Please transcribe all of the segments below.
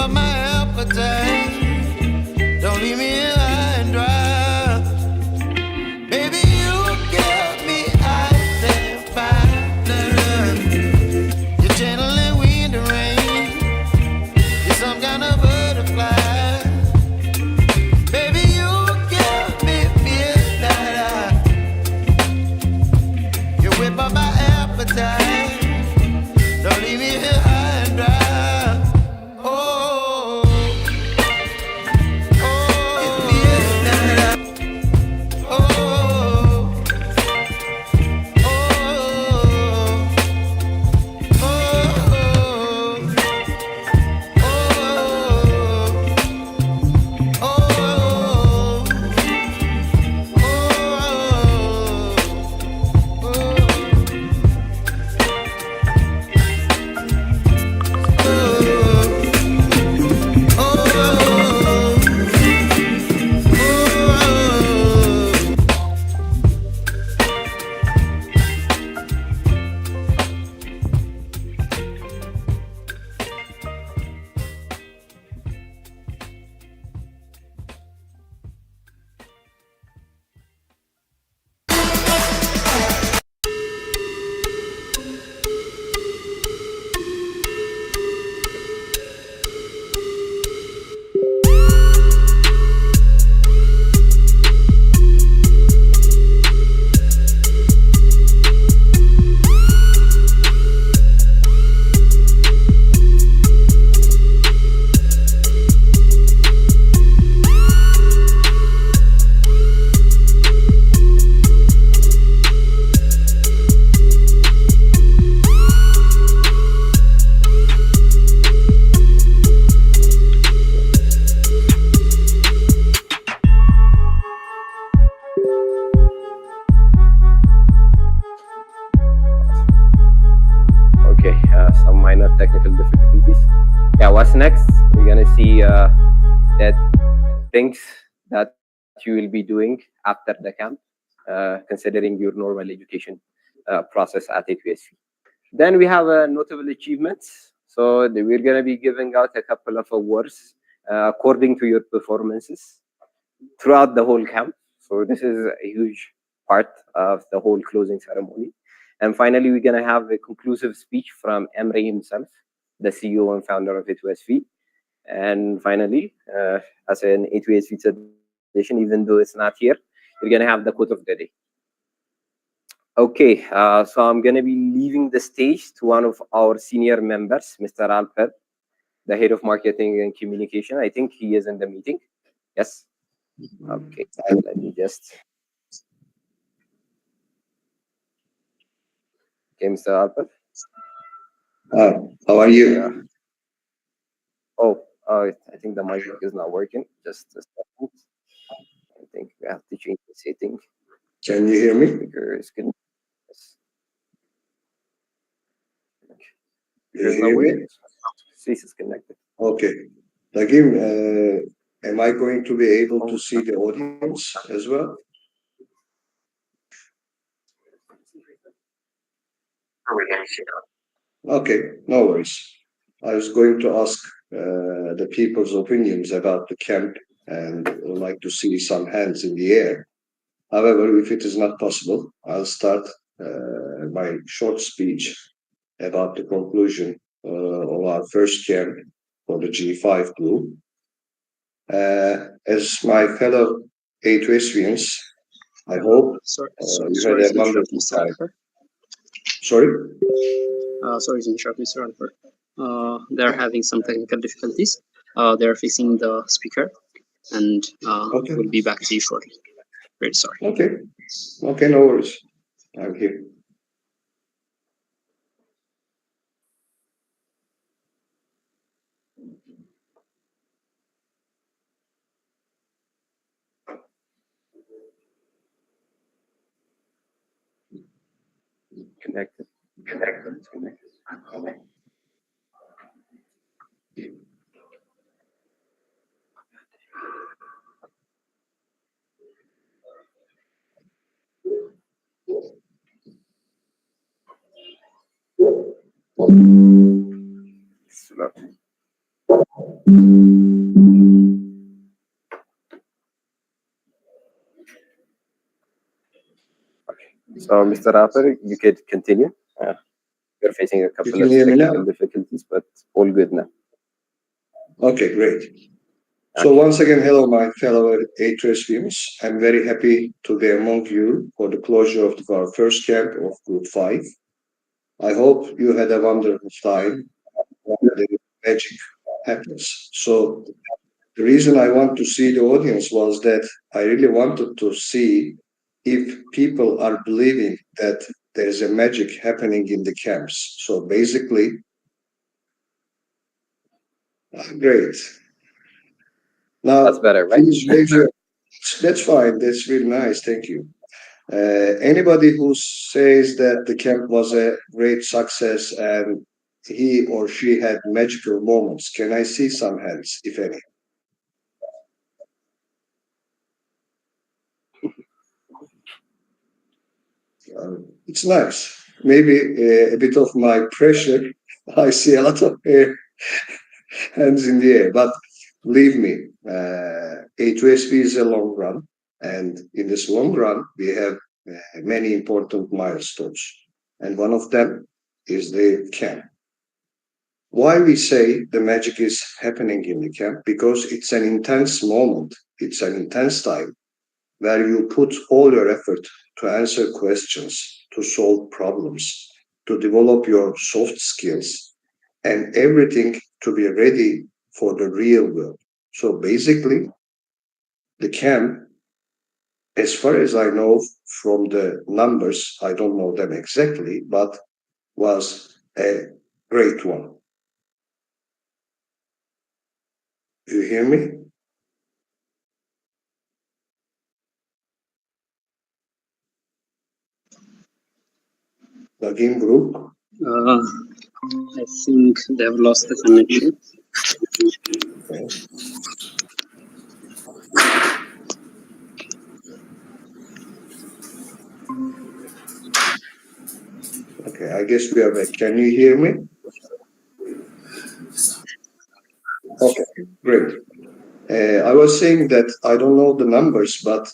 up my appetite. Don't leave me here high and dry. Baby, you get me out there fine. You're channeling wind and rain. You're some kind of butterfly. Baby, you give me midnight. You whip up my appetite. Don't leave me here high and dry. Oh, oh, it's midnight. Oh, oh, oh, some minor technical difficulties. Yeah, what's next? We're gonna see that things that you will be doing after the camp, considering your normal education process at A2SV. Then we have notable achievements. So we're gonna be giving out a couple of awards according to your performances throughout the whole camp. So this is a huge part of the whole closing ceremony. And finally, we're going to have a conclusive speech from Emre himself, the CEO and founder of A2SV. And finally, as an A2SV tradition, even though it's not here, we're going to have the quote of the day. Okay, so I'm going to be leaving the stage to one of our senior members, Mr. Alper, the head of marketing and communication. I think he is in the meeting. Yes. Okay, let me just. Okay, Mr. Alper. How are you? Oh, I think the mic is not working. Just a second. I think we have to change the setting. Can you hear me? Speaker is good. Yes. You hear me? Cease is connected. Okay. Dagim, am I going to be able to see the audience as well? Okay, no worries. I was going to ask the people's opinions about the camp and would like to see some hands in the air. However, if it is not possible, I'll start my short speech about the conclusion of our first camp for the G5 group. As my fellow A2SVians, I hope you had a wonderful time. Sorry? Sorry to interrupt, Mr. Alper. They're having some technical difficulties. They're fixing the speaker, and Okay. we'll be back to you shortly. Very sorry. Okay. Okay, no worries. I'm here. Connected. Okay. Slow. So, Mr. Rapper, you could continue. We're facing a You couple can of hear me technical now? difficulties, but all good now. Okay, great. So once again, hello, my fellow A2S viewers. I'm very happy to be among you for the closure of our first camp of Group 5. I hope you had a wonderful time when the magic happens. So the reason I want to see the audience was that I really wanted to see if people are believing that there is a magic happening in the camps. So basically, great. Now, That's better, right? please raise your. That's fine. That's really nice. Thank you. Anybody who says that the camp was a great success and he or she had magical moments, can I see some hands, if any? It's nice. Maybe a bit of my pressure. I see a lot of hands in the air, but believe me, A2SV is a long run, and in this long run, we have many important milestones, and one of them is the camp. Why we say the magic is happening in the camp? Because it's an intense moment, it's an intense time where you put all your effort to answer questions, to solve problems, to develop your soft skills, and everything to be ready for the real world. So basically, the camp, as far as I know from the numbers, I don't know them exactly, but was a great one. You hear me? Login group. I think they've lost the connection. Okay. Okay, I guess we are back. Can you hear me? Okay, great. I was saying that I don't know the numbers, but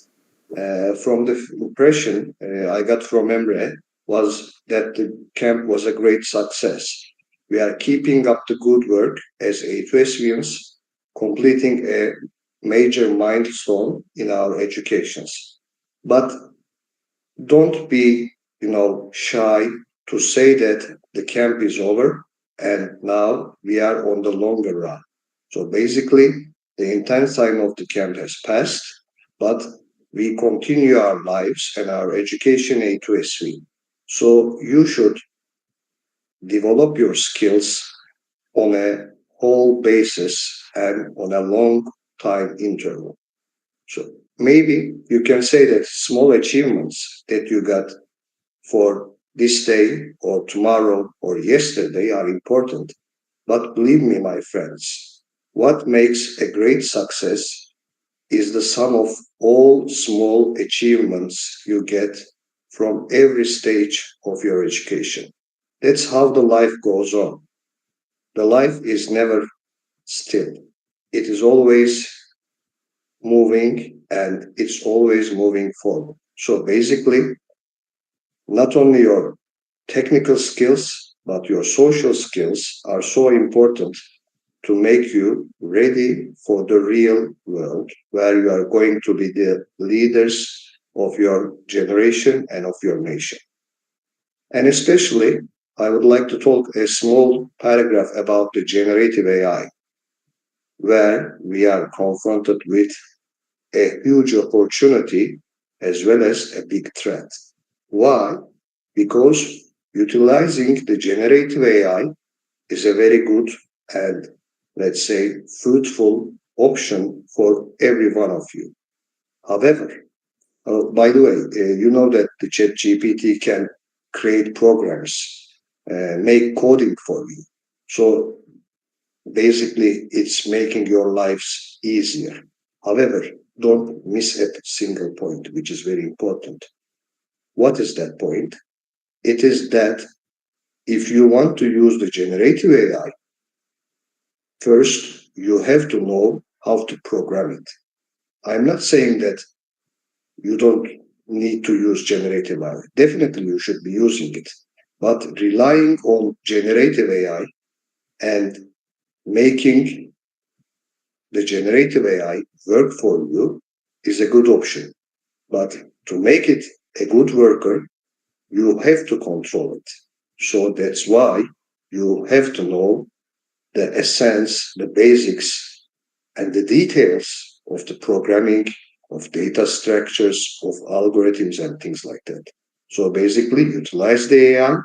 from the impression I got from Emre was that the camp was a great success. We are keeping up the good work as A2SVians, completing a major milestone in our educations. But don't be, shy to say that the camp is over and now we are on the longer run. So basically, the intense time of the camp has passed, but we continue our lives and our education A2SV. So you should develop your skills on a whole basis and on a long time interval. So maybe you can say that small achievements that you got for this day or tomorrow or yesterday are important. But believe me, my friends, what makes a great success is the sum of all small achievements you get from every stage of your education. That's how the life goes on. The life is never still. It is always moving and it's always moving forward. So basically, not only your technical skills, but your social skills are so important to make you ready for the real world where you are going to be the leaders of your generation and of your nation. And especially, I would like to talk a small paragraph about the generative AI, where we are confronted with a huge opportunity as well as a big threat. Why? Because utilizing the generative AI is a very good and, let's say, fruitful option for every one of you. However, by the way, you know that the chat GPT can create programs, make coding for you. So basically, it's making your lives easier. However, don't miss a single point, which is very important. What is that point? It is that if you want to use the generative AI first you have to know how to program it. I'm not saying that you don't need to use generative AI. Definitely you should be using it. But relying on generative AI and making the generative AI work for you is a good option. But to make it a good worker, you have to control it. So that's why you have to know the essence, the basics, and the details of the programming, of data structures, of algorithms, and things like that. So basically, utilize the AI,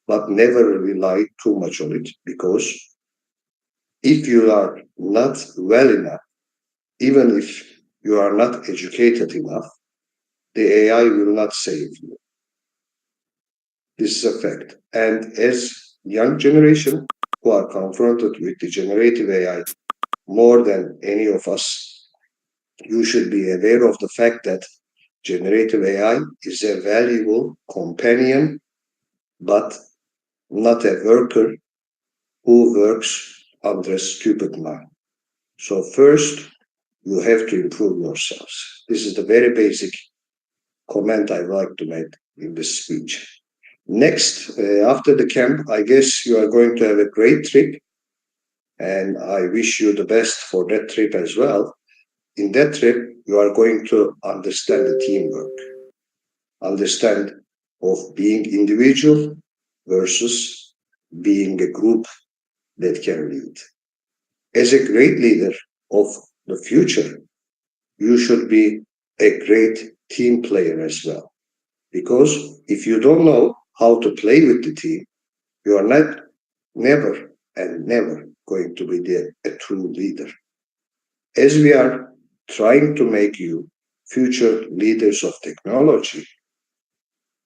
but never rely too much on it, because if you are not well enough, even if you are not educated enough, the AI will not save you. This is a fact. And as young generation who are confronted with the generative AI more than any of us, you should be aware of the fact that generative AI is a valuable companion, but not a worker who works under a stupid mind. So first, you have to improve yourselves. This is the very basic comment I would like to make in this speech. Next, after the camp, I guess you are going to have a great trip, and I wish you the best for that trip as well. In that trip, you are going to understand the teamwork, understand of being individual versus being a group that can lead. As a great leader of the future, you should be a great team player as well. Because if you don't know how to play with the team, you are not never and never going to be a true leader. As we are trying to make you future leaders of technology,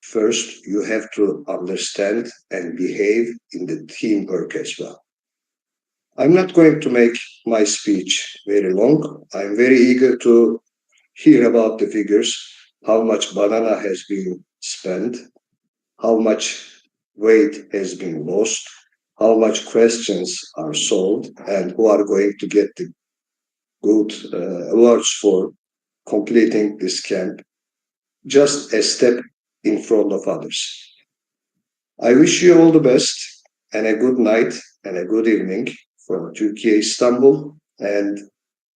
first you have to understand and behave in the teamwork as well. I'm not going to make my speech very long. I'm very eager to hear about the figures, how much banana has been spent, how much weight has been lost, how much questions are solved, and who are going to get the good awards for completing this camp, just a step in front of others. I wish you all the best and a good night and a good evening from Turkey, Istanbul, and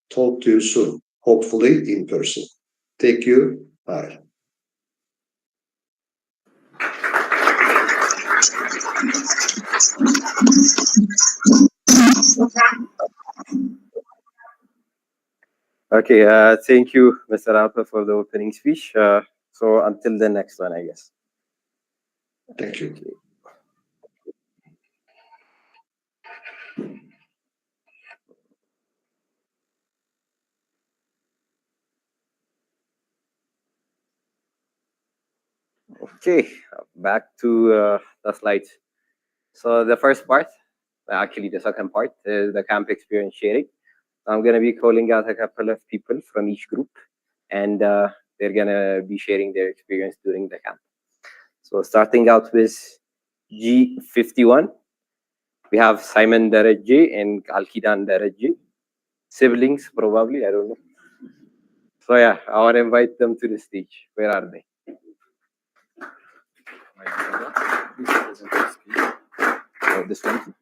talk to you soon, hopefully in person. Thank you. Bye. Okay, thank you, Mr. Alper, for the opening speech. So until the next one, I guess. Thank you. Okay, back to the slides. So the first part, actually the second part, is the camp experience sharing. I'm going to be calling out a couple of people from each group, and they're going to be sharing their experience during the camp. So starting out with G51, we have Simon Daraji and Alkidan Daraji. Siblings, probably, I don't know. So yeah, I want to invite them to the stage. Where are they? Oh, this one.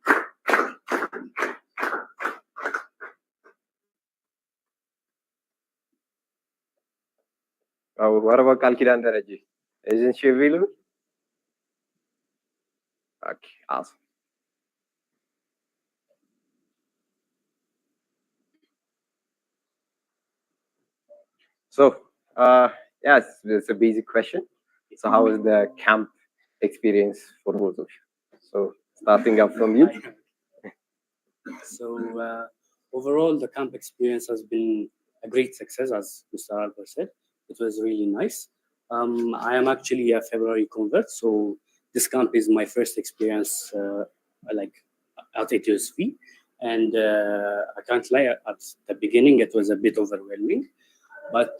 Oh, what about Alkidan Daraji? Isn't she available? Okay, awesome. So, yes, it's a basic question. So, how was the camp experience for both of you? So, starting up from you. So, overall, the camp experience has been a great success, as Mr. Alper said. It was really nice. I am actually a February convert, so this camp is my first experience, like at ATSV. And I can't lie, at the beginning it was a bit overwhelming, but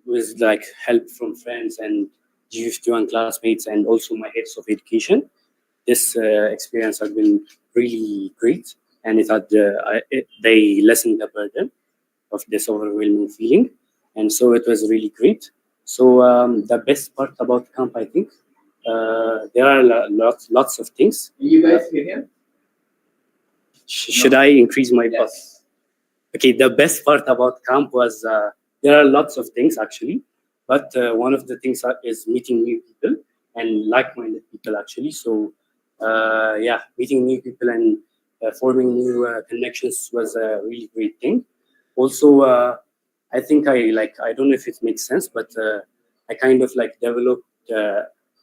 with like help from friends and G51 classmates and also my heads of education, this experience has been really great. and they lessened the burden of this overwhelming feeling, and so it was really great. So the best part about camp, I think, there are lots of things. You guys hear him? Should I increase my bus? Okay, the best part about camp was there are lots of things actually, but one of the things is meeting new people and like-minded people actually. So yeah, meeting new people and forming new connections was a really great thing. Also, I think I don't know if it makes sense, but I kind of like developed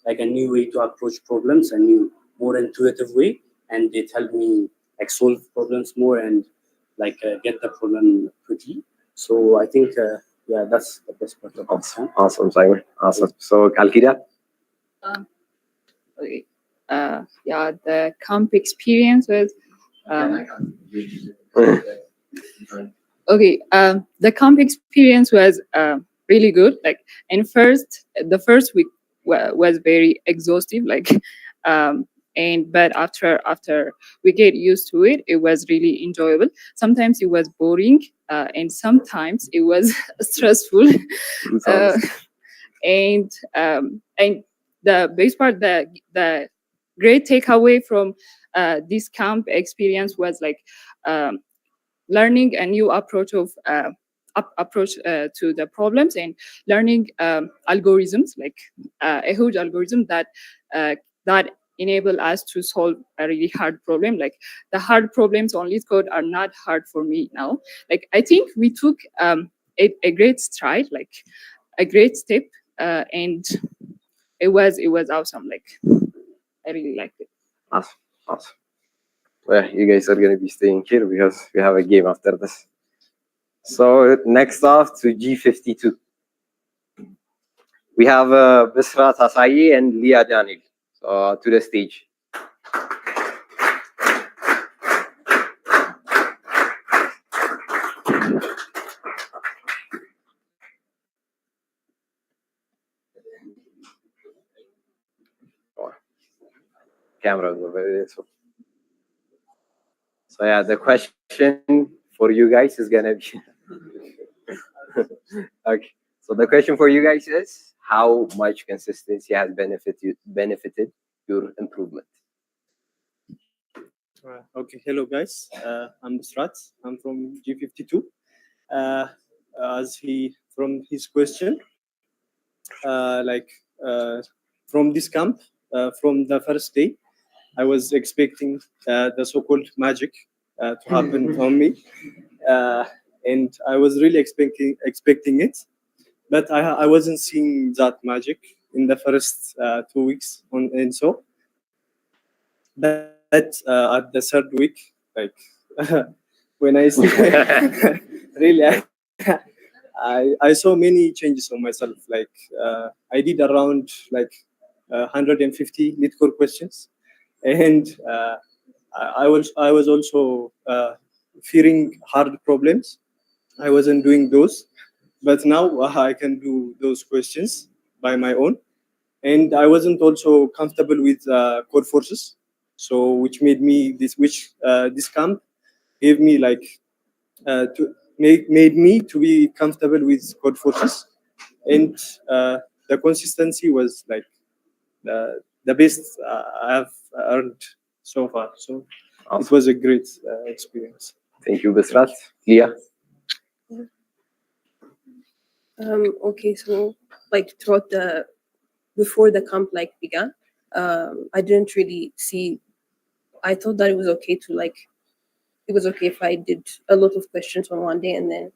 like a new way to approach problems, a new, more intuitive way, and it helped me like solve problems more and like get the problem quickly. So I think yeah, that's the best part of it. Awesome, Simon. Awesome. So Alkida? Okay. Yeah, the camp experience was okay. The camp experience was really good. Like the first week was very exhaustive. Like, but after we get used to it, it was really enjoyable. Sometimes it was boring, and sometimes it was stressful. And the best part, the great takeaway from this camp experience was like learning a new approach to the problems, and learning algorithms, like a huge algorithm that enable us to solve a really hard problem. Like the hard problems on Lead Code are not hard for me now. Like I think we took a great stride, like a great step, and it was awesome. Like I really liked it. Awesome. Well, you guys are going to be staying here because we have a game after this. So next off to G52. We have Bisrat Hasayi and Leah Daniel to the stage. Camera over there. So yeah, the question for you guys is gonna be okay. So the question for you guys is, how much consistency has benefited your improvement? Okay, hello guys. I'm Strat. I'm from G52. From his question, from this camp, from the first day, I was expecting the so-called magic to happen on me, and I was really expecting it, but I wasn't seeing that magic in the first 2 weeks and so. But at the third week, like when I see really, I saw many changes on myself. Like I did around 150 lead core questions, and I was also fearing hard problems. I wasn't doing those, but now I can do those questions by my own. And I wasn't also comfortable with code forces, so which made me this camp gave me made me to be comfortable with code forces, and the consistency was like the best I have earned so far. So awesome. It was a great experience. Thank you, Bisrat. Leah? Okay, so before the camp began, I didn't really see. I thought that it was okay it was okay if I did a lot of questions on one day, and then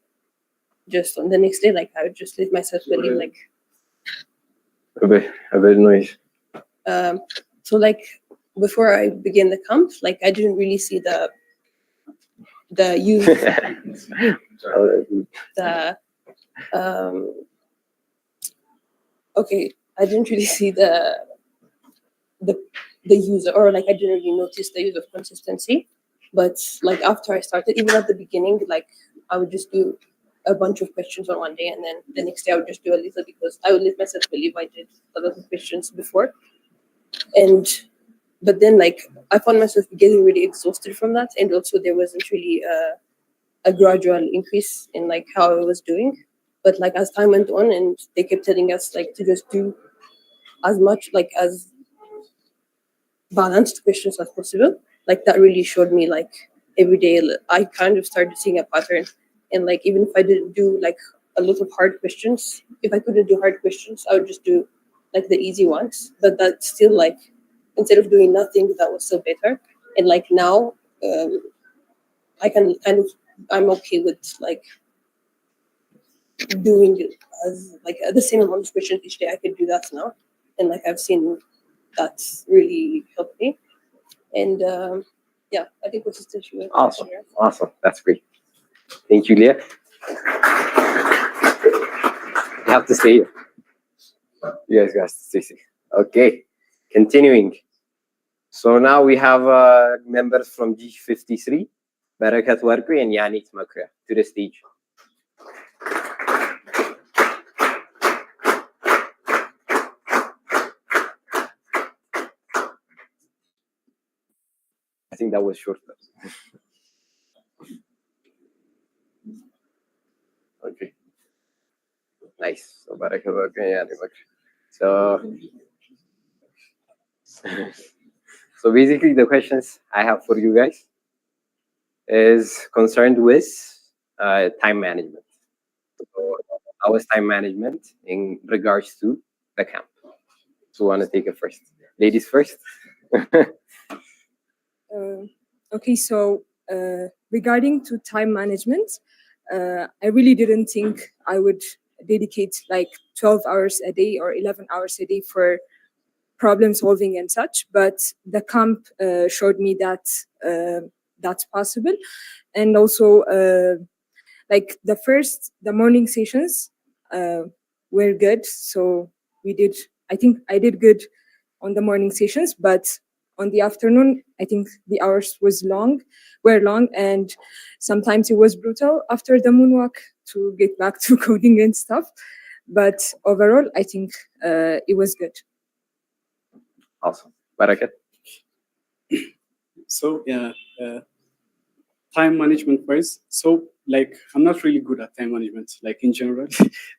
just on the next day, I would just let myself believe a bit noise. So before I began the camp, I didn't really see the use okay, I didn't really see the user, or I didn't really notice the use of consistency. But after I started, even at the beginning, I would just do a bunch of questions on one day, and then the next day I would just do a little, because I would let myself believe I did a lot of questions before. And but then like I found myself getting really exhausted from that, and also there wasn't really a gradual increase in like how I was doing. But like as time went on, and they kept telling us like to just do as much like as balanced questions as possible, like that really showed me like every day I kind of started seeing a pattern. And like even if I didn't do like a lot of hard questions, if I couldn't do hard questions, I would just do like the easy ones. But that's still like, instead of doing nothing, that was still better. And like now I can kind of, I'm okay with like doing it as like the same amount of questions each day. I could do that now, and like I've seen that's really helped me. And yeah, I think what's the issue? Awesome. Awesome. That's great. Thank you, Leah. You have to stay here. You guys got to stay safe. Okay. Continuing. So now we have members from G53, Barakat Warqi and Yanit Makra, to the stage. I think that was shorter. Okay. Nice. So Barakat Warqi and Yanit Makra. So basically the questions I have for you guys is concerned with time management. So how was time management in regards to the camp? So want to take it first? Ladies first. Okay, so regarding to time management, I really didn't think I would dedicate like 12 hours a day or 11 hours a day for problem solving and such, but the camp showed me that that's possible. And also like the morning sessions were good, so I think I did good on the morning sessions, but on the afternoon I think the hours were long, and sometimes it was brutal after the moonwalk to get back to coding and stuff, but overall I think it was good. Awesome. Barakat. So yeah, time management wise. So like I'm not really good at time management, like in general.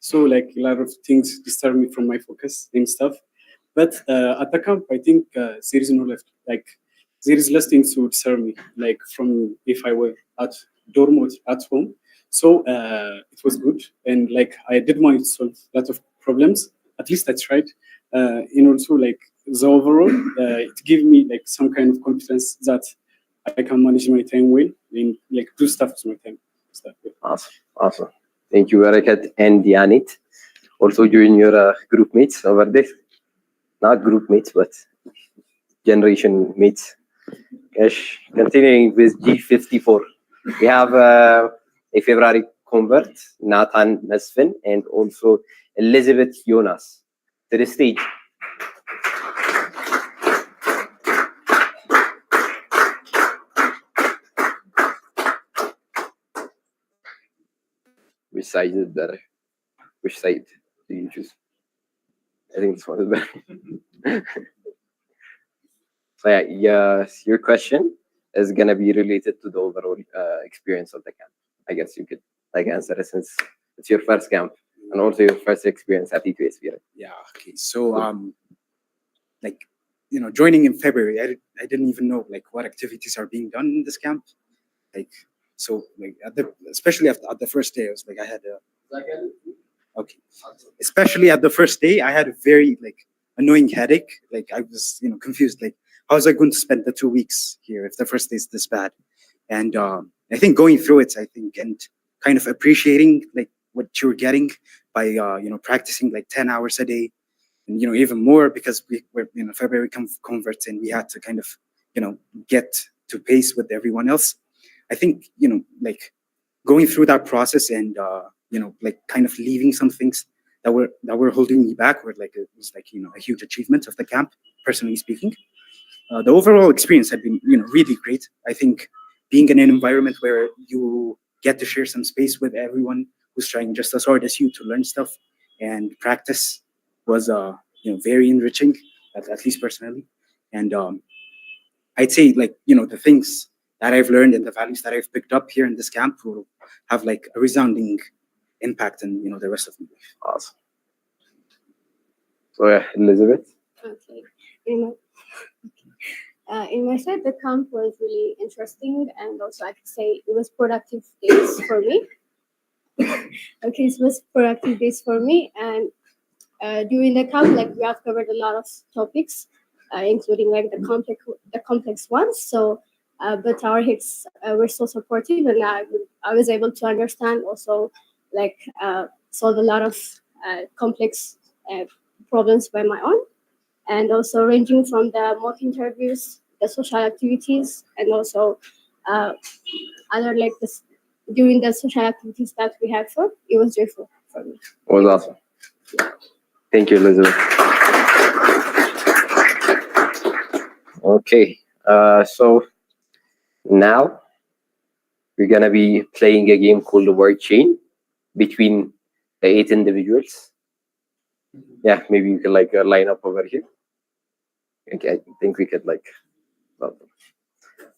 So like a lot of things disturb me from my focus and stuff. But at the camp, I think there is no left. Like there is less things to disturb me, like from if I were at dorm or at home. So it was good, and like I did manage to solve a lot of problems. At least I tried. And also like the overall, it gave me like some kind of confidence that I can manage my time well and like do stuff with my time. Stuff, yeah. Awesome. Awesome. Thank you, Barakat and Yanit. Also join your group mates over there. Not group mates, but generation mates. Yes. Continuing with G54. We have a February convert, Nathan Nasfin, and also Elizabeth Jonas to the stage. Which side is better? Which side do you choose? I think this one is better. So yeah, yes, your question is gonna be related to the overall experience of the camp. I guess you could like answer it since it's your first camp and also your first experience at E2SB. Right? Yeah. Okay. So like joining in February, I didn't even know like what activities are being done in this camp. Like so like especially at the first day, I was like I had a okay. Especially at the first day, I had a very like annoying headache. Like I was confused. Like how was I going to spend the 2 weeks here if the first day is this bad? And I think going through it, I think, and kind of appreciating like what you're getting by practicing like 10 hours a day, and even more because we were February converts and we had to kind of get to pace with everyone else. I think like going through that process and like kind of leaving some things that were holding me back were like it was like a huge achievement of the camp, personally speaking. The overall experience had been really great. I think being in an environment where you get to share some space with everyone who's trying just as hard as you to learn stuff and practice was very enriching, at least personally. And I'd say like, the things that I've learned and the values that I've picked up here in this camp will have like a resounding impact in, the rest of my life. Awesome. So yeah, Elizabeth. Okay. In my side, the camp was really interesting, and also I could say it was productive days for me. Okay, it was productive days for me, and during the camp, like we have covered a lot of topics, including like the complex ones. So, but our hits were so supportive, and I was able to understand also, like solve a lot of complex problems by my own, and also ranging from the mock interviews, the social activities, and also other like this during the social activities that we had for. It was joyful for me. It was awesome. Thank you, Elizabeth. Okay, so now we're gonna be playing a game called the word chain between the 8 individuals. Yeah, maybe you can like line up over here. Okay, I think we could like,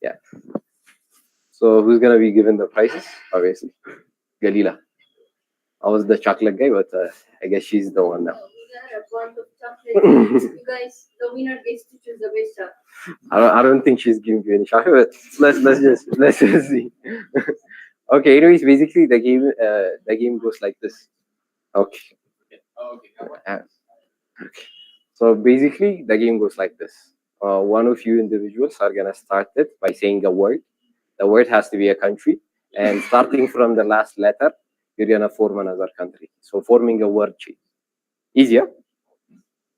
yeah. So who's gonna be given the prizes? Obviously, Galila. I was the chocolate guy, but I guess she's the one now. You guys, the winner gets to choose the best chocolate. I don't think she's giving you any chocolate. But let's just see. Okay. Anyways, basically the game goes like this. Okay. Okay. So basically the game goes like this. One of you individuals are gonna start it by saying a word. The word has to be a country, and starting from the last letter, you're gonna form another country. So forming a word chain. Easier?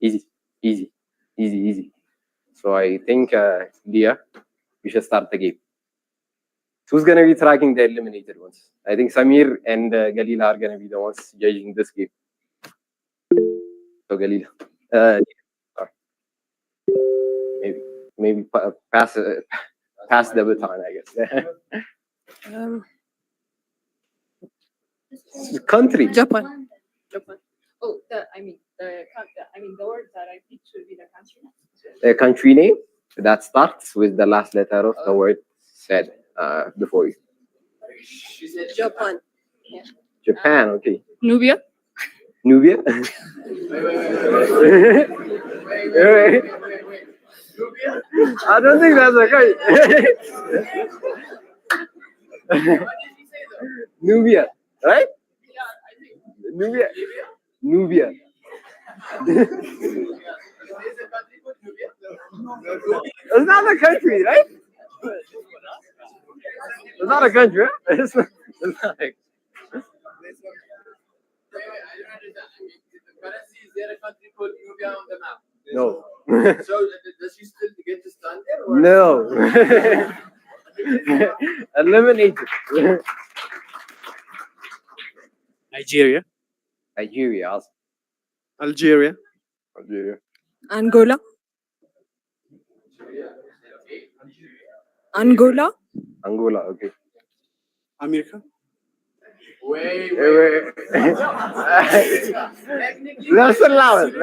Easy. So I think, Dia, you should start the game. Who's gonna be tracking the eliminated ones? I think Samir and Galila are gonna be the ones judging this game. So Galila, maybe pass the baton, I guess. Country. Japan. Oh, the word that I picked should be the country. A country name that starts with the last letter of the word said before you. Japan. Yeah. Japan, okay. Nubia. Nubia? I don't think that's a country. Nubia, right? Nubia. It's not a country, right? It's not a country, right? It's not like... Is there a country called Nubia on the map? No. So does she still get to stand there? Or? No. Eliminated. Nigeria. Nigeria. Awesome. Algeria. Angola. Angola, okay. America. Wait. Let's allow it.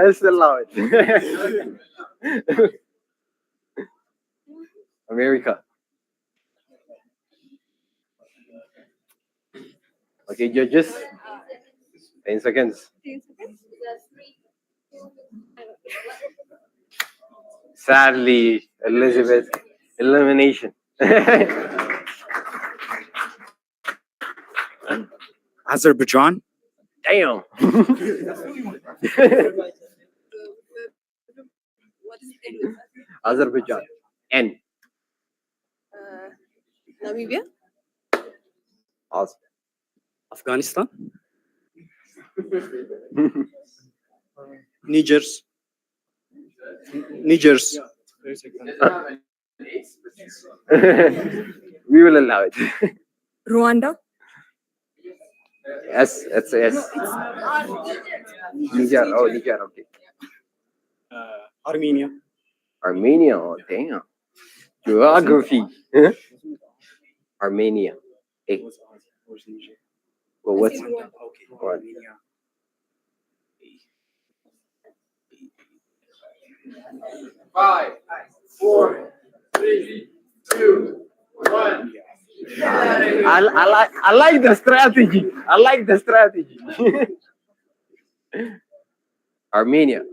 America. Okay, judges. 10 seconds. Sadly, Elizabeth, elimination. Azerbaijan. Damn. What is it? Azerbaijan. N. Namibia. Awesome. Afghanistan. Niger's. We will allow it. Rwanda. Yes, it's yes. Niger, okay. Armenia. Armenia, oh damn. Geography. Armenia. Hey. Well, what's what? 5, 4, 3, 3, 2, 1. I like the strategy. I like the strategy. Armenia.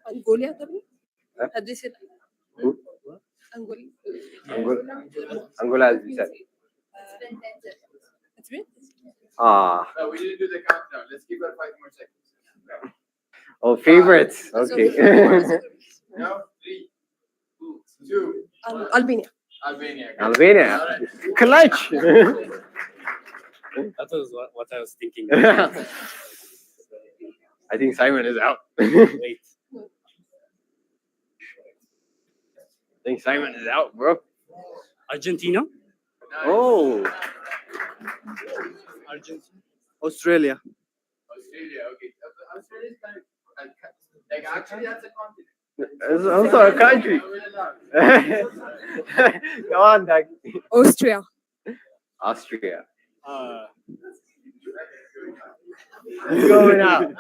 Angola, طبعا. Huh? Had they said Who? Angola? Angola, as we said. It's been? Ah. No, we didn't do the countdown. Let's give her 5 more seconds. Oh, favorites. Okay. No, 3, 2, Albania. Albania. Albania. Clutch. That was what I was thinking. I think Simon is out. I Wait. think Simon is out, bro. Argentina? Oh. Argentina. Australia. Australia, okay. Australia is kind of, like, actually, that's a continent. It's also a country. Come on, Doug. Austria. Austria. Going out.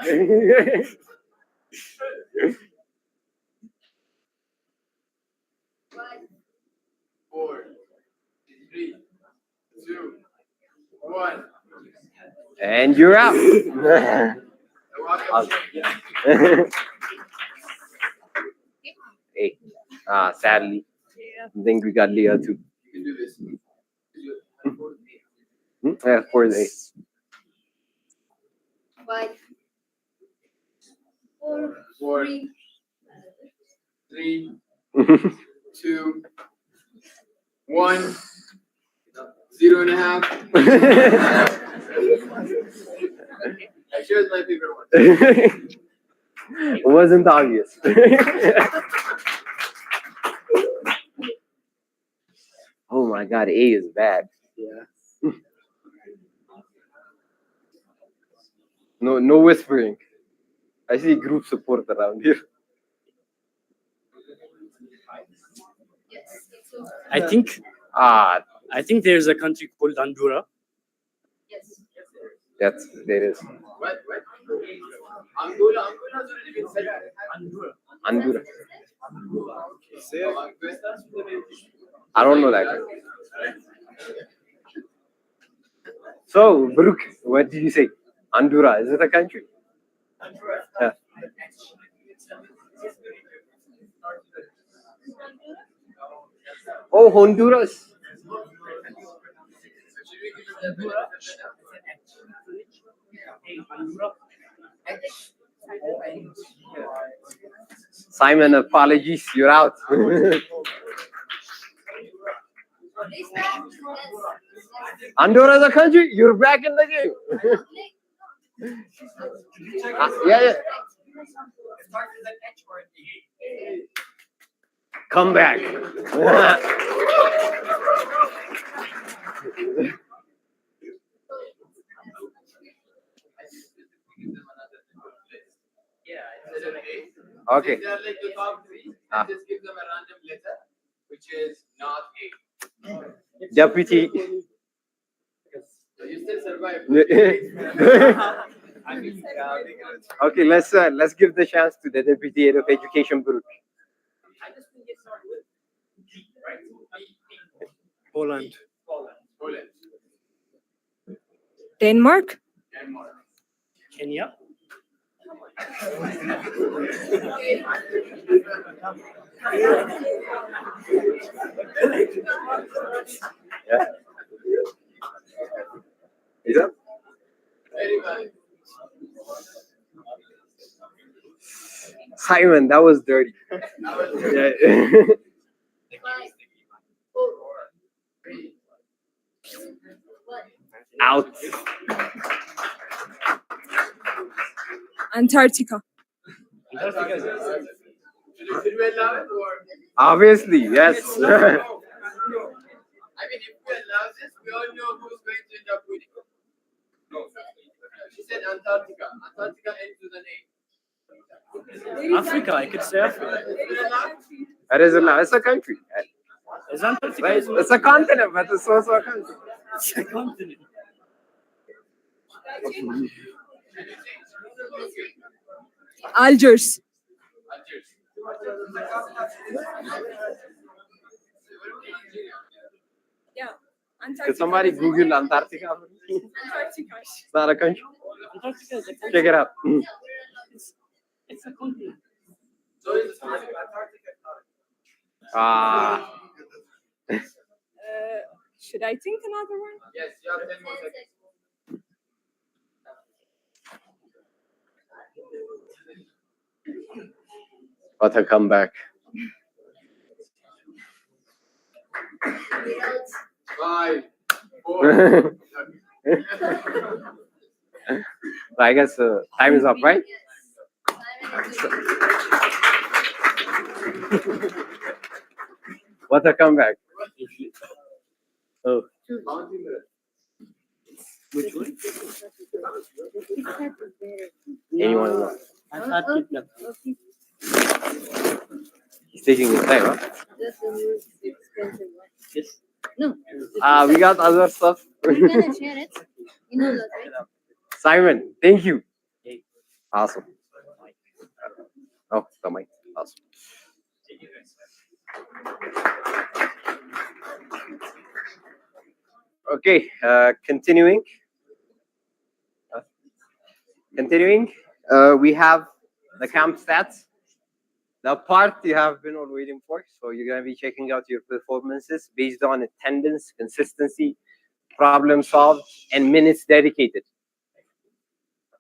4, 3, 2, 1. And you're out. Hey, sadly, I think we got Leah too. You can do this. Yeah, 4 days. 5, 4, 4, 3, 3, 2, 1. 0.5. Here's my favorite one. It wasn't obvious. Oh my God, A is bad. Yeah. No whispering. I see group support around here. I think there's a country called Honduras. That's there is. What? Angola's already been said. Honduras. I don't know that. So, Baruch, what did you say? Honduras, is it a country? Yeah. Oh, Honduras. Simon, apologies, you're out. Andorra is a country. You're back in the game. Yeah. Come back. Okay. They're like the top 3. Just give them a random letter, which is not A. Deputy. So you still survive. Okay, let's give the chance to the Deputy Head of Education Group. Poland. Denmark. Kenya. Yeah. Is that? Simon, that was dirty. Yeah. Out. Antarctica. Obviously, yes. I mean, if we allow this, we all know who's going to end up winning. No. She said Antarctica. Antarctica ends with an A. Africa, I could say Africa. That is allowed. It's a country. Is Antarctica? Right? It's a continent, but it's also a country. It's a continent. Algiers. Yeah. Antarctica. Could somebody Google Antarctica? Antarctica. It's not a country. Antarctica is a country. Check it out. It's a continent. Ah. Should I think another one? Yes, you have 10 more seconds. What a comeback. 5, 4. I guess time is up, right? What a comeback. Oh. Which one? Anyone else? I thought kidnap. He's taking his time, huh? That's the most expensive one. Yes. No. We got other stuff. You can share it. You know that, right? Simon, thank you. Awesome. Oh, the mic. Awesome. Okay, continuing. We have the camp stats, the part you have been all waiting for. So you're going to be checking out your performances based on attendance, consistency, problem solved, and minutes dedicated.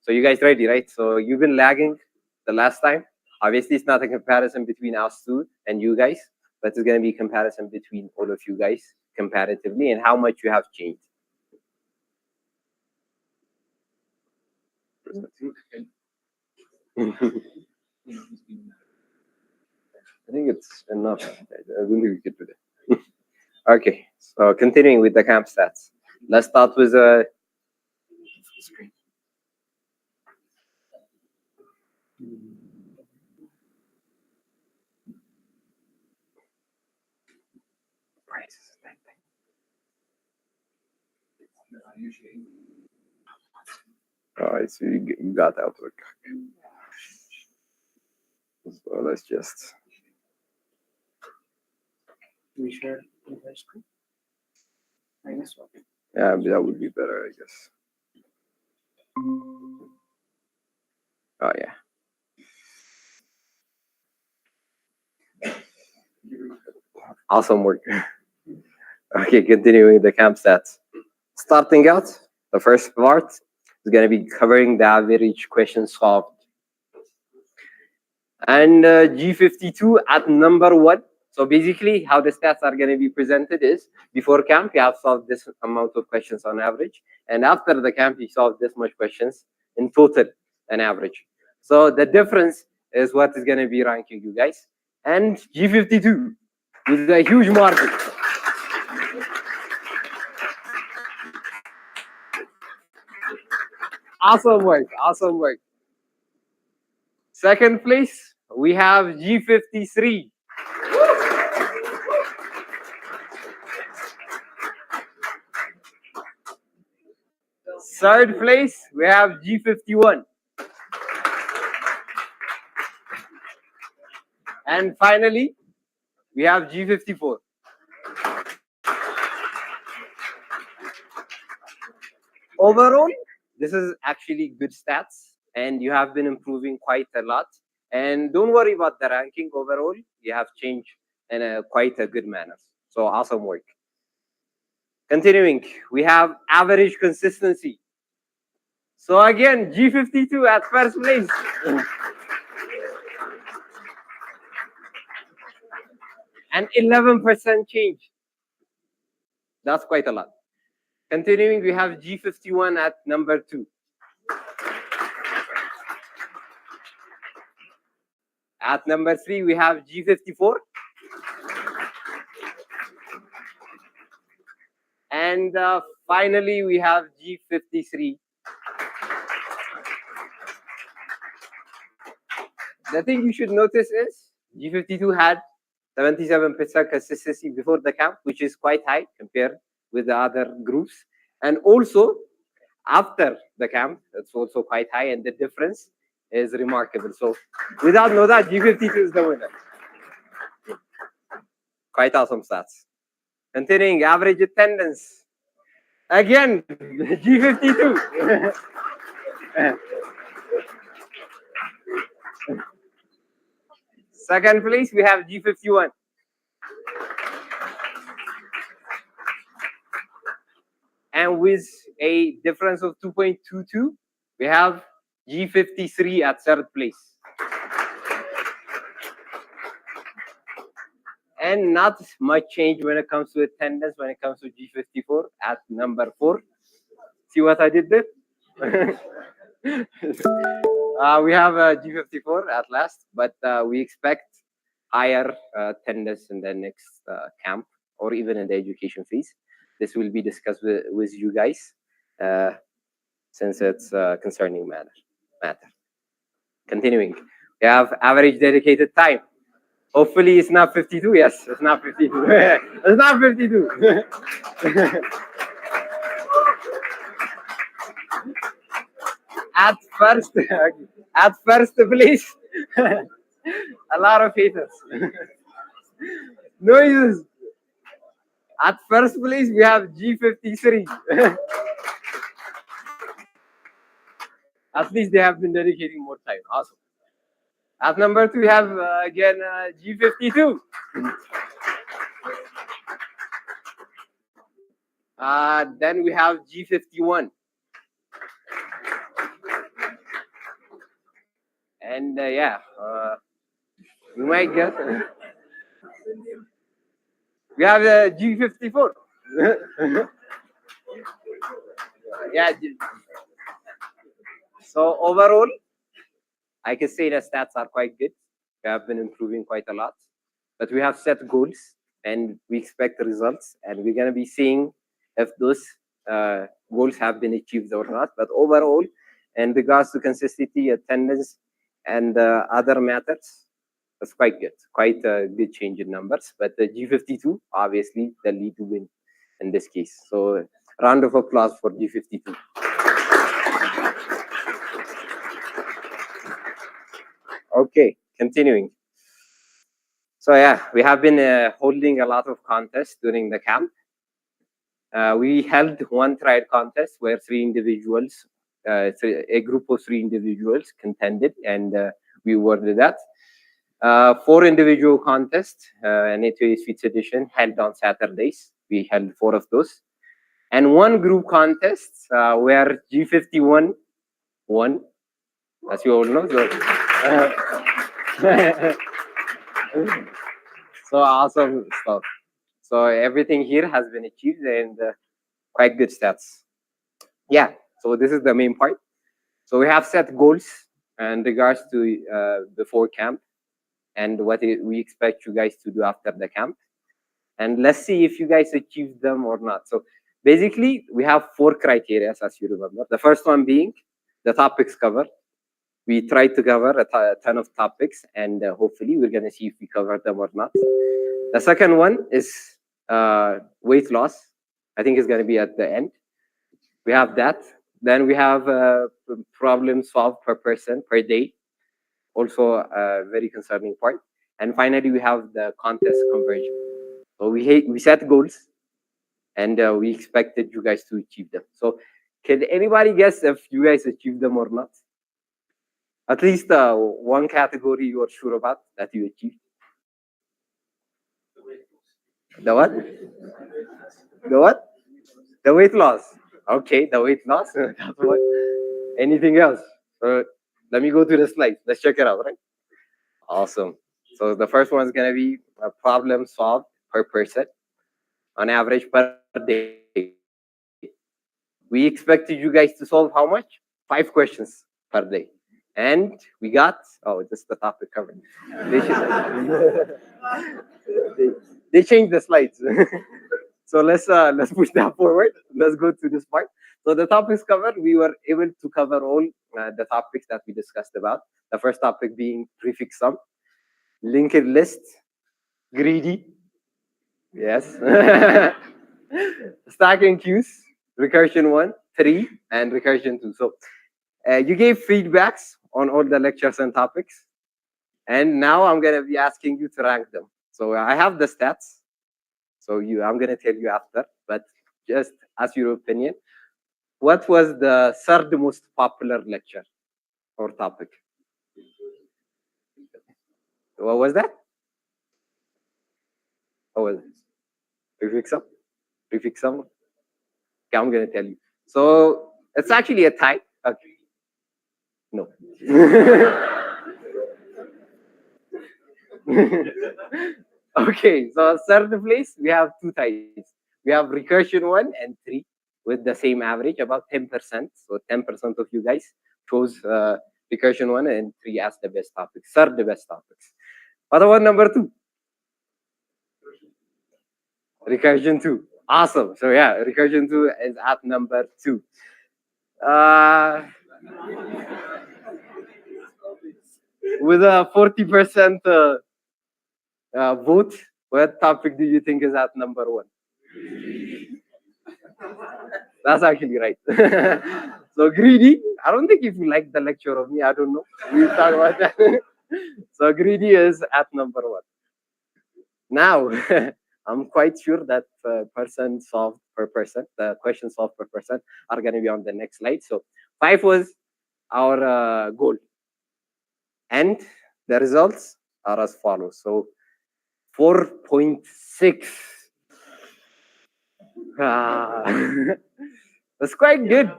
So you guys ready, right? So you've been lagging the last time. Obviously, it's not a comparison between us two and you guys, but it's going to be a comparison between all of you guys comparatively and how much you have changed. I think it's enough. I don't think we could do that. Okay, so continuing with the camp stats. Let's start with all right, so you got Outlook. So let's just. We share the screen. I guess so. Yeah, that would be better, I guess. Oh yeah. Awesome work. Okay, continuing the camp stats. Starting out, the first part is going to be covering the average question solved. And G52 at number 1. So basically, how the stats are going to be presented is, before camp, you have solved this amount of questions on average. And after the camp, you solve this much questions in total, an average. So the difference is what is going to be ranking you guys. And G52 with a huge margin. Awesome work, awesome work. Second place, we have G53. Third place, we have G51. And finally, we have G54. Overall, this is actually good stats, and you have been improving quite a lot. And don't worry about the ranking overall. You have changed in quite a good manner. So awesome work. Continuing, we have average consistency. So again, G52 at first place. And 11% change. That's quite a lot. Continuing, we have G51 at number 2. At number 3, we have G54. And finally, we have G53. The thing you should notice is G52 had 77% consistency before the camp, which is quite high compared with the other groups. And also, after the camp, it's also quite high. And the difference is remarkable. So without know that, G52 is the winner. Quite awesome stats. Continuing, average attendance. Again, G52. Second place, we have G51. And with a difference of 2.22, we have G53 at third place. And not much change when it comes to attendance, when it comes to G54 at number 4. See what I did there? We have G54 at last, but we expect higher attendance in the next camp or even in the education phase. This will be discussed with you guys since it's a concerning matter. Continuing, we have average dedicated time. Hopefully it's not 52. Yes, it's not 52. It's not 52. At first place, a lot of haters. Noises. At first place, we have G53. At least they have been dedicating more time. Awesome. At number 2, we have again G52. Then we have G51. And yeah, you might guess. We have G54. Yeah. So overall, I can say the stats are quite good. We have been improving quite a lot, but we have set goals and we expect results, and we're gonna be seeing if those goals have been achieved or not. But overall, in regards to consistency, attendance, and other matters, that's quite good. Quite a good change in numbers. But the G52, obviously, the lead to win in this case. So round of applause for G52. Okay, continuing. So yeah, we have been holding a lot of contests during the camp. We held one triad contest where 3 individuals, a group of 3 individuals contended, and we awarded that. 4 individual contests, an A2A Suites edition held on Saturdays. We held 4 of those. And 1 group contest where G51 won, as you all know. So awesome stuff. So everything here has been achieved and quite good stats. Yeah, so this is the main part. So we have set goals in regards to before camp and what we expect you guys to do after the camp. And let's see if you guys achieve them or not. So basically, we have 4 criteria, as you remember. The first one being the topics covered. We try to cover a ton of topics, and hopefully we're going to see if we cover them or not. The second one is weight loss. I think it's going to be at the end. We have that. Then we have problem solved per person per day. Also a very concerning part. And finally, we have the contest conversion. So we set goals, and we expected you guys to achieve them. So can anybody guess if you guys achieved them or not? At least one category you are sure about that you achieved. The what? The what? The weight loss. Okay, the weight loss. That's what. Anything else? Let me go to the slides. Let's check it out, right? Awesome. So the first one is going to be a problem solved per person on average per day. We expected you guys to solve how much? 5 questions per day. And we got, oh, this is the topic covered. They changed the slides. So let's push that forward. Let's go to this part. So the topics covered, we were able to cover all the topics that we discussed about. The first topic being prefix sum, linked list, greedy, yes, stacking queues, recursion 1, 3, and recursion 2. So you gave feedbacks on all the lectures and topics. And now I'm going to be asking you to rank them. So I have the stats. So I'm going to tell you after, but just as your opinion, what was the third most popular lecture or topic? What was that? What was it? Prefix sum? Prefix sum? Okay, I'm going to tell you. So it's actually a tie. Okay. No. Okay, so third place, we have two ties. We have recursion 1 and 3 with the same average, about 10%. So 10% of you guys chose recursion 1 and 3 as the best topics, third the best topics. What about number 2? Recursion 2. Awesome. So yeah, recursion 2 is at number 2. With a 40% vote, what topic do you think is at number 1? That's actually right. So greedy. I don't think if you like the lecture of me, I don't know. We'll talk about that. So greedy is at number 1. Now, I'm quite sure that person solved per person, the question solved per person are going to be on the next slide. So 5 was our goal. And the results are as follows. So 4.6. That's quite good.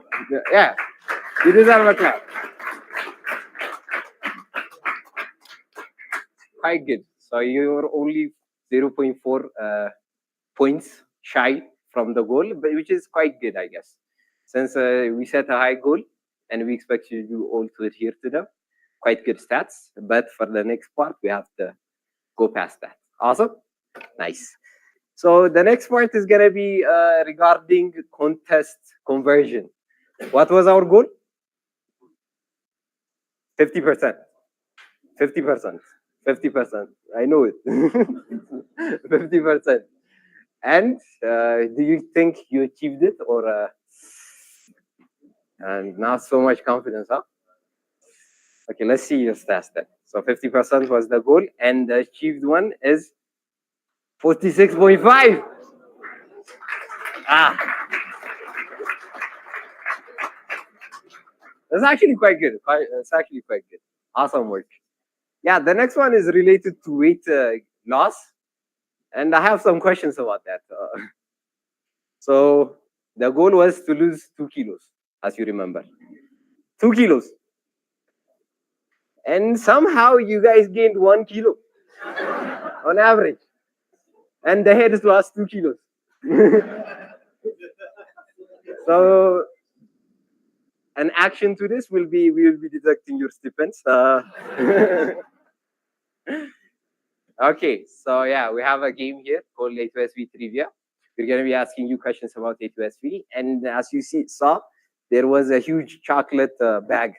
Yeah, you deserve a clap. Quite good. So you're only 0.4 points shy from the goal, but which is quite good, I guess. Since we set a high goal and we expect you all to adhere to them, quite good stats. But for the next part, we have to go past that. Awesome. Nice. So the next part is going to be regarding contest conversion. What was our goal? 50%. 50%. 50%. I know it. 50%. And do you think you achieved it, or and not so much confidence, huh? Okay, let's see your stats then. So 50% was the goal, and the achieved one is 46.5. That's actually quite good. It's actually quite good. Awesome work. Yeah, the next one is related to weight loss, and I have some questions about that. So the goal was to lose 2 kilos, as you remember. 2 kilos. And somehow you guys gained 1 kilo on average. And the head has lost 2 kilos. So an action to this will be, we will be deducting your stipends. Okay, so yeah, we have a game here called A2SV Trivia. We're going to be asking you questions about A2SV. And as you saw, there was a huge chocolate bag.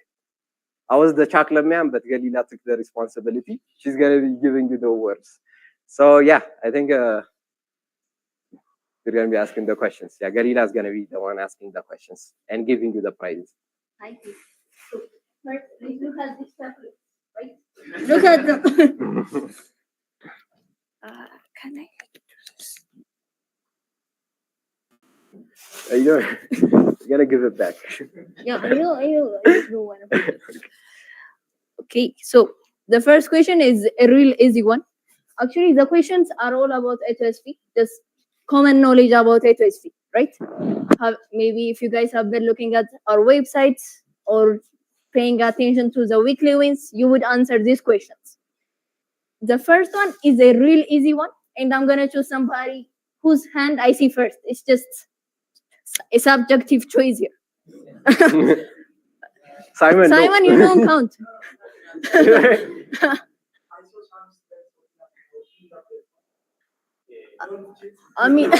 I was the chocolate man, but Galila took the responsibility. She's going to be giving you the words. So yeah, I think we're going to be asking the questions. Yeah, Galila is going to be the one asking the questions and giving you the prizes. Thank you. So, first, please look at this chocolate, right? Look at them. Can I do this? You're gonna give it back. Yeah, I know. I just don't want to. Okay, so the first question is a real easy one. Actually, the questions are all about A2SV, just common knowledge about A2SV, right? Maybe if you guys have been looking at our websites or paying attention to the weekly wins, you would answer these questions. The first one is a real easy one, and I'm gonna choose somebody whose hand I see first. It's just a subjective choice here. Simon, Simon, no. you don't count. I mean,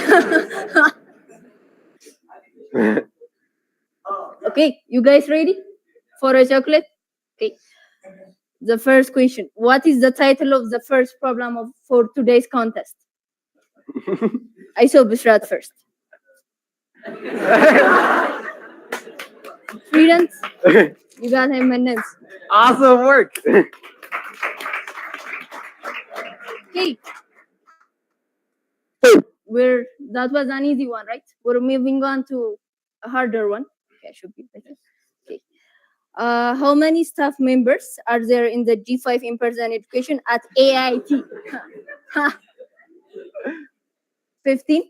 okay, you guys ready for a chocolate? Okay. The first question: what is the title of the first problem for today's contest? I saw Bishrat first. Students, You got him minutes. Awesome work. Okay. That was an easy one, right? We're moving on to a harder one. Okay, should be better. Okay. How many staff members are there in the G5 in-person education at AIT? 15?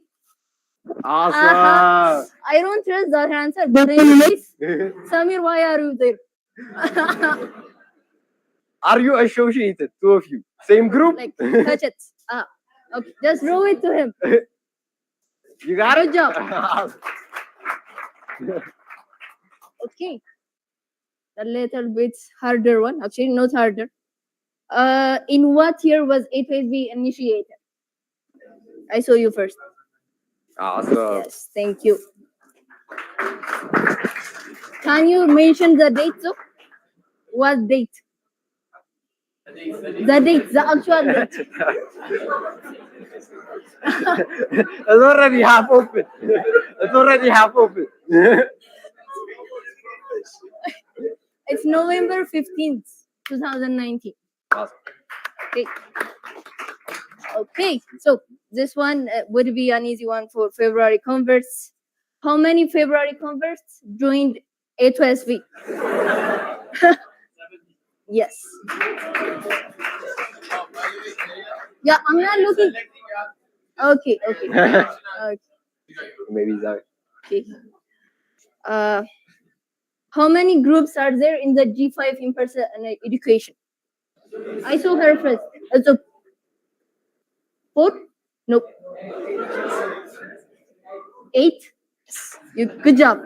Awesome. I don't trust that answer, but anyways, Samir, why are you there? Are you associated, two of you? Same group? Like, touch it. Okay, just throw it to him. You got it? Good job. Okay. A little bit harder one. Actually, not harder. In what year was HSV initiated? I saw you first. Awesome. Yes, thank you. Can you mention the date though? What date? The date, the actual date. It's already half open. It's already half open. It's November 15th, 2019. Awesome. Okay. Okay, so this one would be an easy one for February converts. How many February converts joined A2SV? Yes. Yeah, I'm not looking. Okay, okay. Okay. Maybe that. Okay. How many groups are there in the G5 in-person education? I saw her first. Also, 4? Nope. 8? Yes. Good job.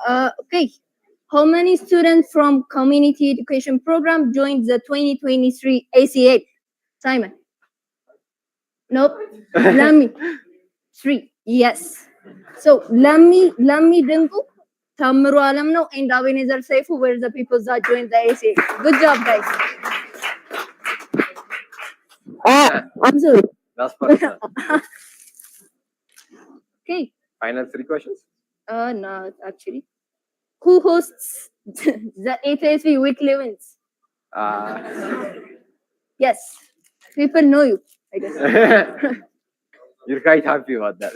Okay. How many students from community education program joined the 2023 ACA? Simon? Nope. Lami? 3. Yes. So Lami Dingu, Tamaru Alamno, and Abenezer Saifu were the people that joined the ACA. Good job, guys. I'm sorry. That's personal. Okay. Final 3 questions? No, actually. Who hosts the HSV weekly events? Yes. People know you, I guess. You're quite happy about that.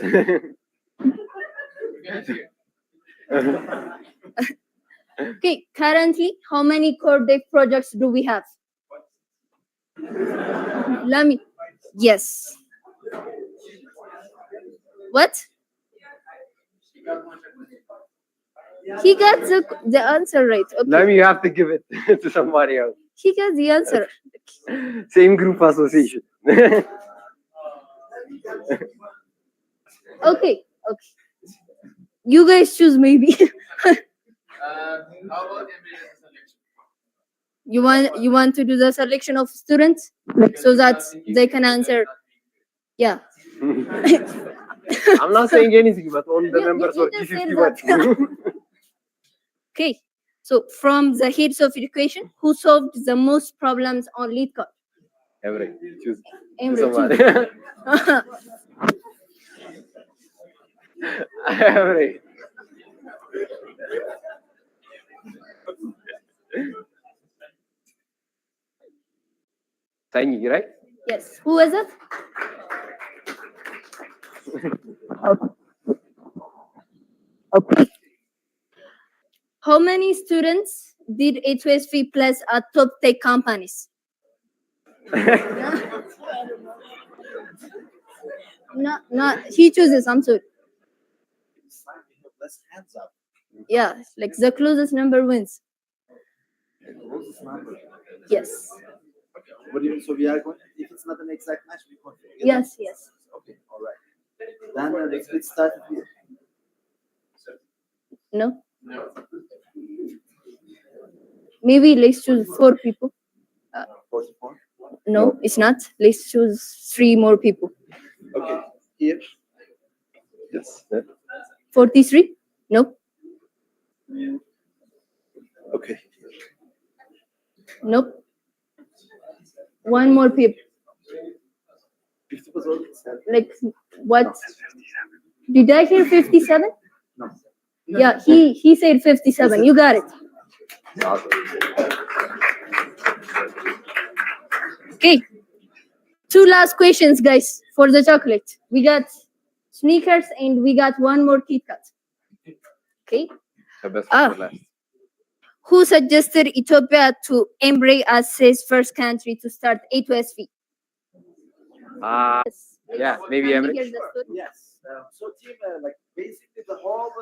Okay, currently, how many core dev projects do we have? Lami. Yes. What? He got the answer right. Okay. Now you have to give it to somebody else. He got the answer. Same group association. Okay. You guys choose maybe. You want to do the selection of students so that they can answer? Yeah. I'm not saying anything, but all the members you were just said G51. Okay. So from the heads of education, who solved the most problems on lead code? Emre, choose Emre, somebody. Emre. Tiny, right? Yes. Who was it? Okay. How many students did H2SV place at top tech companies? No, he chooses. I'm sorry. Yeah, like the closest number wins. Yes. What do you, so we are going, if it's not an exact match, we continue. Yes. Okay, all right. Then let's start here. No? Maybe let's choose 4 people. 44? No, it's not. Let's choose 3 more people. Okay, here. Yes. 43? No. Okay. Nope. 1 more people. 50%. Like what? Did I hear 57? Yeah, he said 57. You got it. Okay. 2 last questions, guys, for the chocolate. We got sneakers and we got one more Kit Kat. Okay. The best Ah. for last. Who suggested Ethiopia to embrace as his first country to start A2SV? Yeah, maybe Can we Emre. hear the story? Yes. So, team, like basically the whole,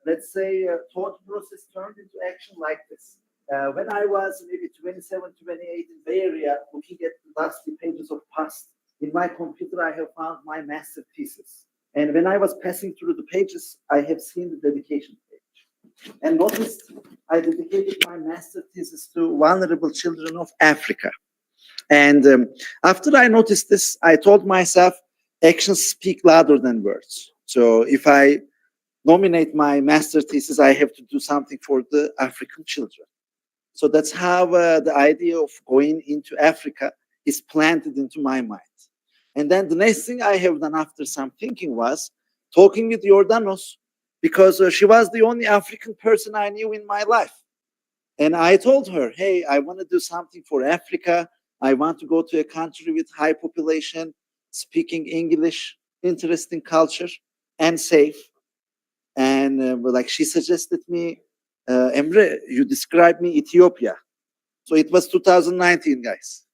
let's say, thought process turned into action like this. When I was maybe 27, 28 in Bay Area, looking at the dusty pages of past, in my computer I have found my master thesis. And when I was passing through the pages, I have seen the dedication page. And noticed I dedicated my master thesis to vulnerable children of Africa. And after I noticed this, I told myself, actions speak louder than words. So if I nominate my master thesis, I have to do something for the African children. So that's how the idea of going into Africa is planted into my mind. And then the next thing I have done after some thinking was talking with Jordanos, because she was the only African person I knew in my life. And I told her, hey, I want to do something for Africa. I want to go to a country with high population, speaking English, interesting culture, and safe. And like she suggested me, Emre, you described me Ethiopia. So it was 2019, guys.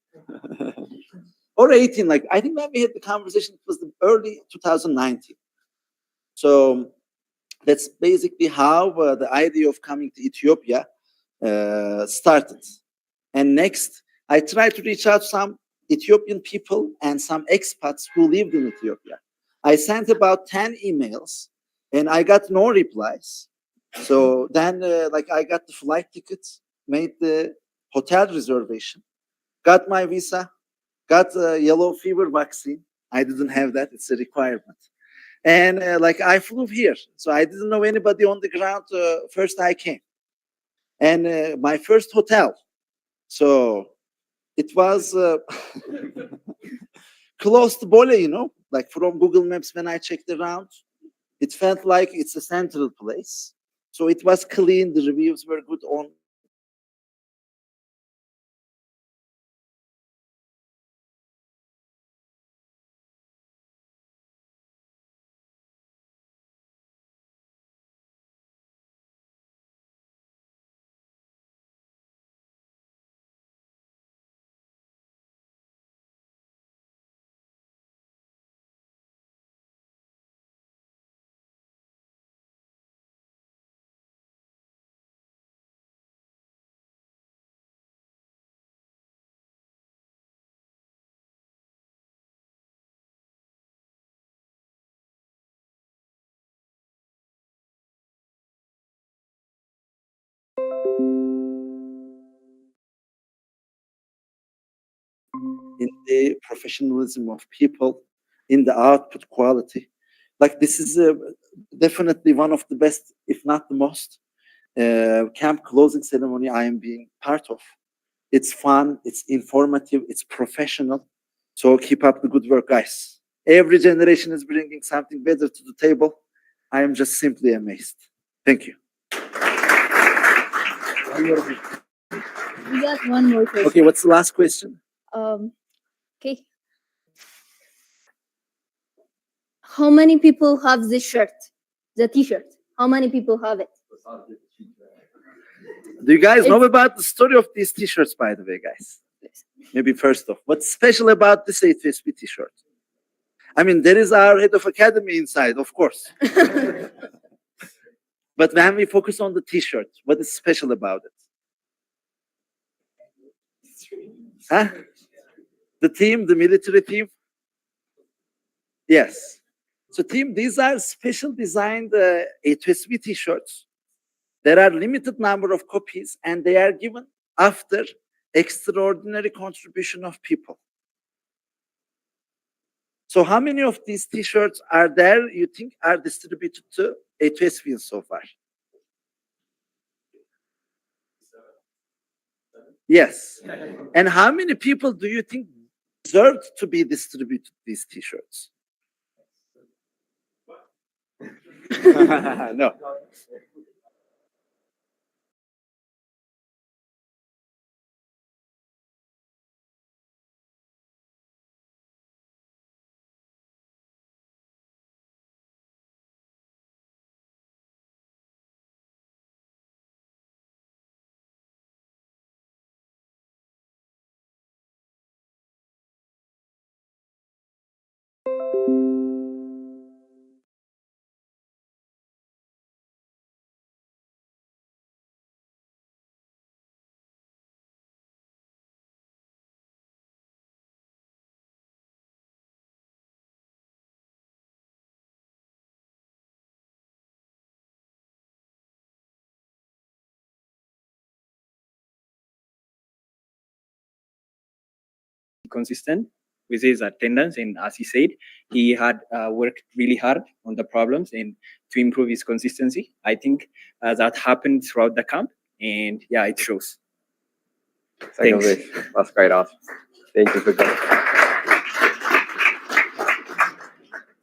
Or 18, like I think when we had the conversation, it was the early 2019. So that's basically how the idea of coming to Ethiopia started. And next, I tried to reach out to some Ethiopian people and some expats who lived in Ethiopia. I sent about 10 emails and I got no replies. So then like I got the flight tickets, made the hotel reservation, got my visa, got a yellow fever vaccine. I didn't have that, it's a requirement. And like I flew here, so I didn't know anybody on the ground. First I came, and my first hotel. So it was close to Bole, you know, like from Google Maps. When I checked around, it felt like it's a central place. So it was clean. The reviews were good on. In the professionalism of people, in the output quality. Like this is definitely one of the best, if not the most, camp closing ceremony I am being part of. It's fun, it's informative, it's professional. So keep up the good work, guys. Every generation is bringing something better to the table. I am just simply amazed. Thank you. We got one more question. Okay, what's the last question? Okay. How many people have this shirt? The t-shirt. How many people have it? Do you guys know about the story of these t-shirts, by the way, guys? Maybe first off, what's special about this A2SP t-shirt? I mean, there is our head of academy inside, of course. But when we focus on the t-shirt, what is special about it? Huh? The team, the military team? Yes. So team, these are special designed A2SP t-shirts. There are limited number of copies and they are given after extraordinary contribution of people. So how many of these t-shirts are there you think are distributed to A2SPs so far? Yes. And how many people do you think deserved to be distributed these t-shirts? No. Consistent with his attendance, and as he said, he had worked really hard on the problems and to improve his consistency. I think that happened throughout the camp, and yeah, it shows. Thanks. Thanks. That's quite awesome. Thank you for coming.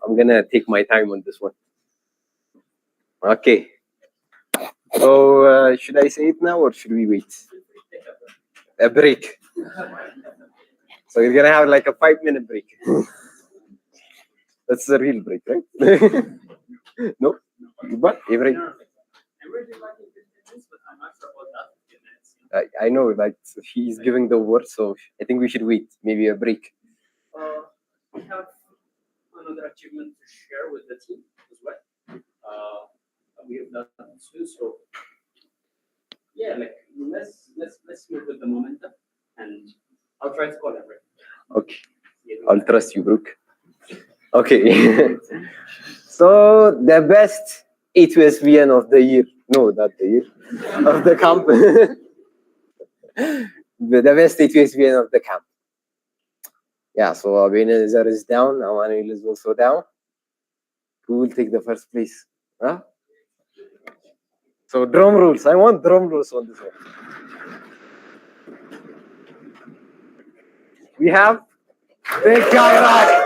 I'm gonna take my time on this one. Okay. So should I say it now or should we wait? A break. So you're gonna have like a 5-minute break. That's the real break, right? No? But every. I know, like he's giving the word, so I think we should wait. Maybe a break. We have another achievement to share with the team as well. We have done too, so yeah, like let's move with the momentum, and I'll try to call it right. Okay, I'll trust you, Brooke. Okay, so the best A2SVN of the year. No, not the year of the camp. The best A2SVN of the camp. Yeah, so Abenezer is down. Amanil is also down. Who will take the first place? Huh? So drum rolls. I want drum rolls on this one. We have Big Guy.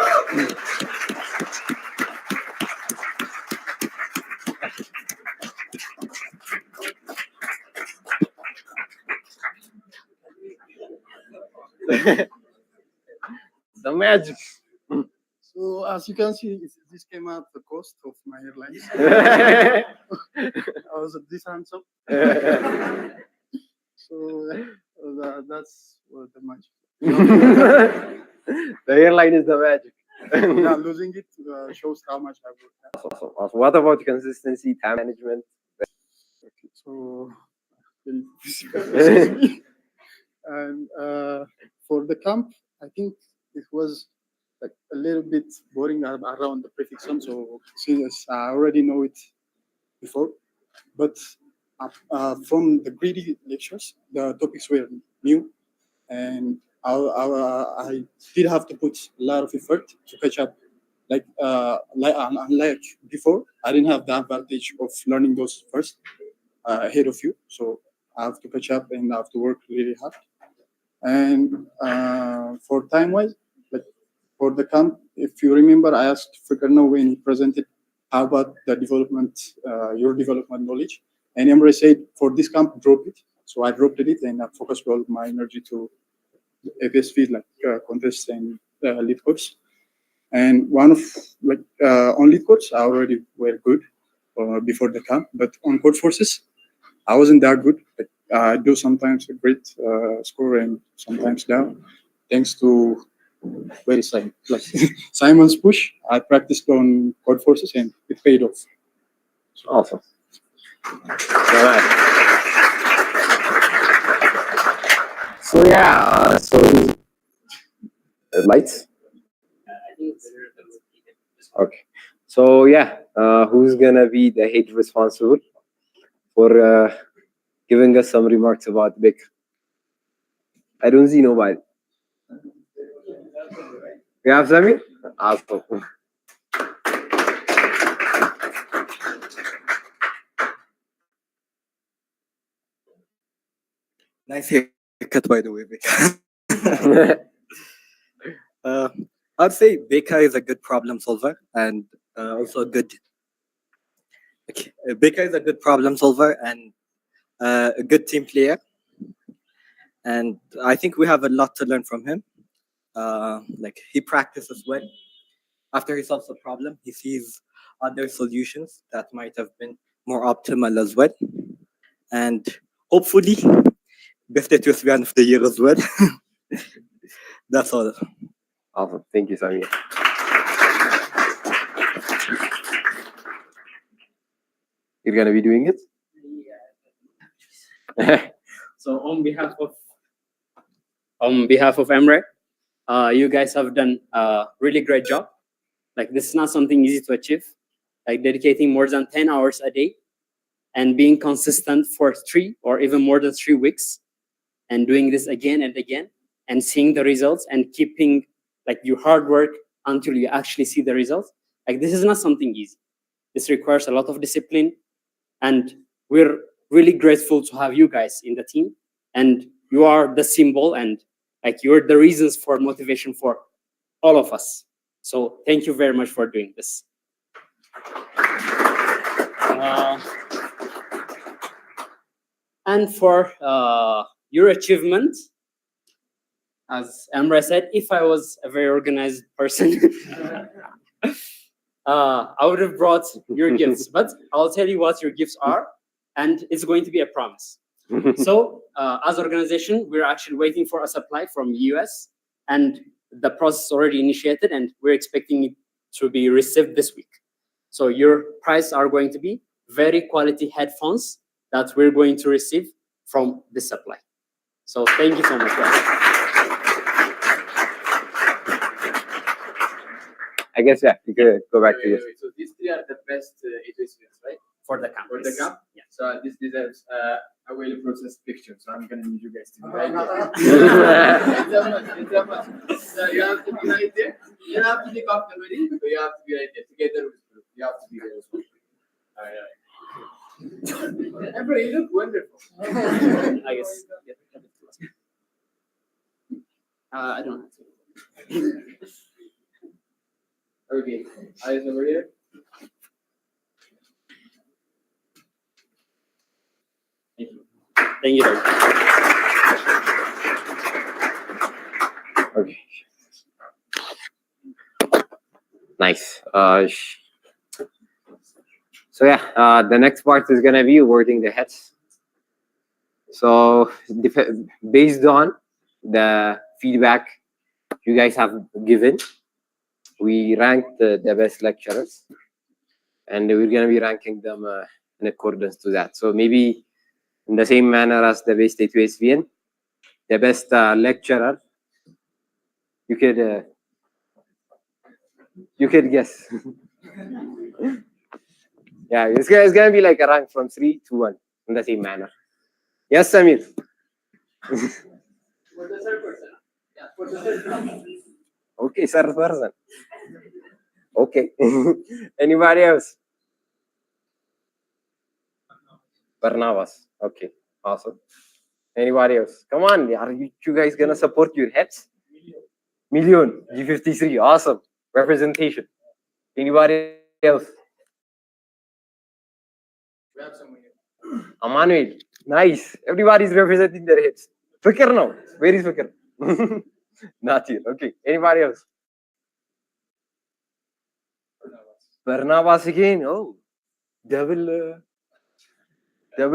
The magic. So as you can see, this came at the cost of my airlines. I was this handsome. So that's what the magic. The airline is the magic. Yeah, losing it shows how much I worked. Awesome. What about consistency, time management? Okay, so and for the camp, I think it was like a little bit boring around the prefixum. So since I already know it before, but from the greedy lectures, the topics were new, and I did have to put a lot of effort to catch up. Like unlike before, I didn't have the advantage of learning those first ahead of you. So I have to catch up and I have to work really hard. And for time wise, like for the camp, if you remember, I asked Frikarno when he presented how about the development, your development knowledge, and Emre said for this camp, drop it. So I dropped it and I focused all my energy to APSV like contests and lead course. And one of like on lead course, I already were good before the camp, but on code forces, I wasn't that good. Like, I do sometimes a great score and sometimes down, thanks to very Simon. Like Simon's push, I practiced on code forces and it paid off. Awesome. All right. So yeah, lights. Okay. So yeah, who's gonna be the head responsible for giving us some remarks about Vic? I don't see nobody. You have Samir? Awesome. Nice haircut, by the way, Becca. I'd say Becca is a good problem solver and also a good Okay. Beka is a good problem solver and a good team player, and I think we have a lot to learn from him. Like he practices well. After he solves a problem, he sees other solutions that might have been more optimal as well, and hopefully, best Ethiopian of the year as well. That's all. Awesome. Thank you, Samir. You're gonna be doing it? So on behalf of Emre, you guys have done a really great job. Like this is not something easy to achieve. Like dedicating more than 10 hours a day and being consistent for 3 or even more than 3 weeks and doing this again and again and seeing the results and keeping like your hard work until you actually see the results. Like this is not something easy. This requires a lot of discipline, and we're really grateful to have you guys in the team, and you are the symbol and like you're the reasons for motivation for all of us. So thank you very much for doing this. And for your achievement, as Emre said, if I was a very organized person, I would have brought your gifts, but I'll tell you what your gifts are, and it's going to be a promise. So as an organization, we're actually waiting for a supply from US, and the process is already initiated, and we're expecting it to be received this week. So your prize are going to be very quality headphones that we're going to receive from this supply. So thank you so much, guys. I guess, yeah, you could go back to this. So these 3 are the best experience, right? For the camp. For the camp? Yeah. So this deserves a well-processed picture. So I'm going to need you guys to be right there. So you have to be right there. You don't have to take off the hoodie, but you have to be right there. Together with group. You have to be there as well. All right. Emre, you look wonderful. I guess. I don't know. Okay, eyes over here. Thank you. Thank you. Okay. Nice. So yeah, the next part is gonna be awarding the heads. So based on the feedback you guys have given, we ranked the best lecturers, and we're gonna be ranking them in accordance to that. So maybe in the same manner as the best A2SVN, the best lecturer, you could guess. Yeah, it's gonna be like a rank from 3 to 1 in the same manner. Yes, Samir. For the third person. Yeah, for the third person. Okay, third person. Okay. Anybody else? Barnabas. Okay, awesome. Anybody else? Come on, are you guys gonna support your heads? Million. G53. Awesome. Representation. Anybody else? We have someone here. Emmanuel. Nice. Everybody's representing their heads. Fikr now. Where is Fikr? Not here. Okay. Anybody else? Barnabas again. Oh, double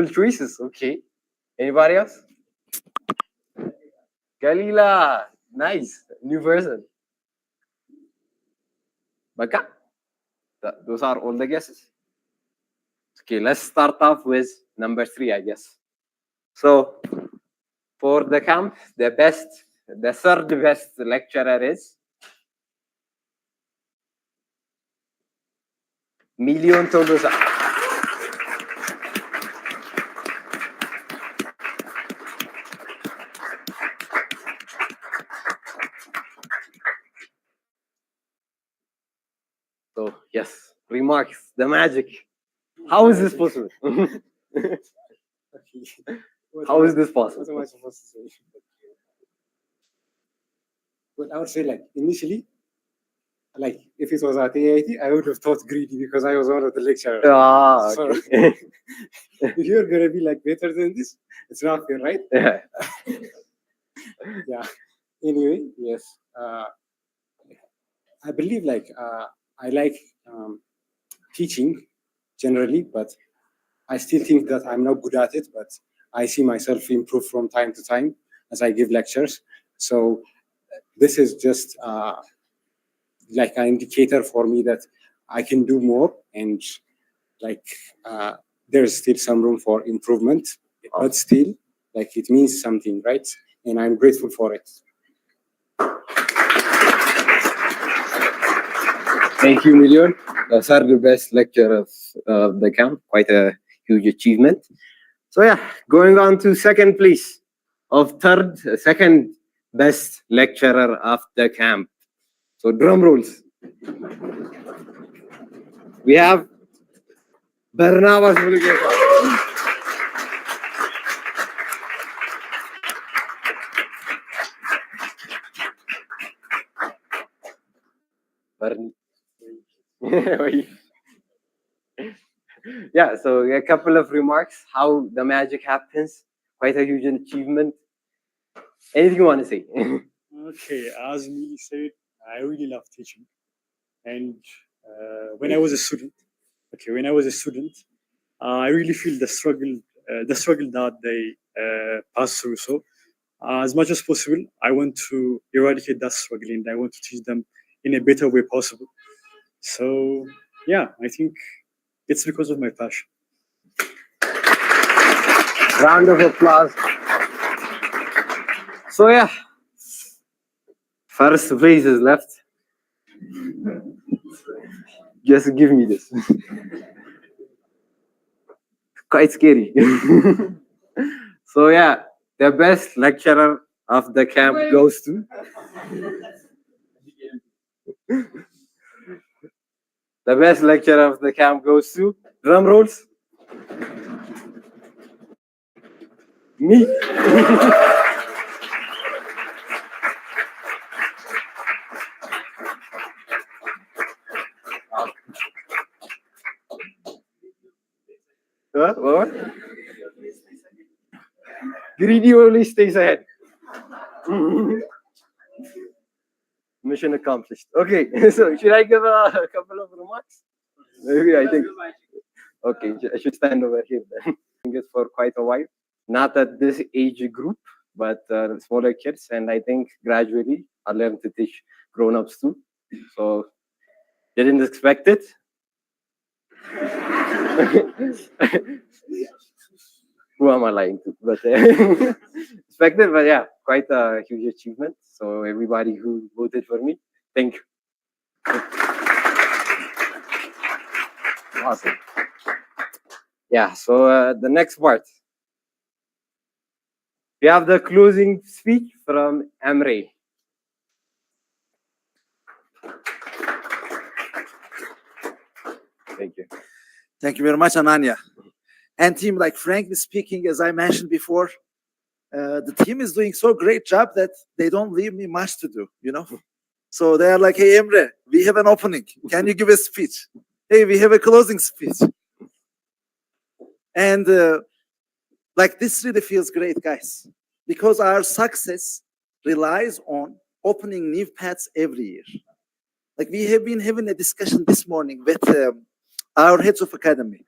choices. Okay. Anybody else? Galila. Nice. New person. Baka. Those are all the guesses. Okay, let's start off with number 3, I guess. So for the camp, the third best lecturer is Million Tolosa. So yes, remarks, the magic. How is this possible? How is this possible? What am I supposed to say? Well, I would say like initially, like if it was at AIT, I would have taught greedy because I was one of the lecturers. Ah, So okay. if you're gonna be like better than this, it's not fair, right? Yeah. Yeah. Anyway, yes. I believe I like teaching generally, but I still think that I'm not good at it. But I see myself improve from time to time as I give lectures. So this is just like an indicator for me that I can do more, and there's still some room for improvement, but still it means something, right? And I'm grateful for it. Thank you, Million. The third best lecture of the camp. Quite a huge achievement. So yeah, going on to second place of second best lecturer of the camp. So drum rolls. We have Barnabas Mulugeta. Yeah, so a couple of remarks how the magic happens. Quite a huge achievement. Anything you want to say? Okay, as Mili said, I really love teaching, and when I was a student, I really feel the struggle that they pass through. So, as much as possible, I want to eradicate that struggle, and I want to teach them in a better way possible. So, yeah, I think it's because of my passion. Round of applause. So yeah, first place is left. Just give me this. Quite scary. So yeah, the best lecturer of the camp goes to the best lecturer of the camp goes to drum rolls. Me. What? Greedy only stays ahead. Mission accomplished. Okay, so should I give a couple of remarks? Maybe I think. Okay, I should stand over here then. It for quite a while. Not at this age group, but smaller kids, and I think gradually I learned to teach grown-ups too. So didn't expect it. Who am I lying to? But expected, but yeah, quite a huge achievement. So everybody who voted for me, thank you. Awesome. Yeah, so the next part. We have the closing speech from Emre. Thank you. Thank you very much, Ananya. And team, like frankly speaking, as I mentioned before, the team is doing so great job that they don't leave me much to do, you know? So they are like, hey, Emre, we have an opening. Can you give a speech? Hey, we have a closing speech. And like this really feels great, guys, because our success relies on opening new paths every year. Like we have been having a discussion this morning with our heads of academy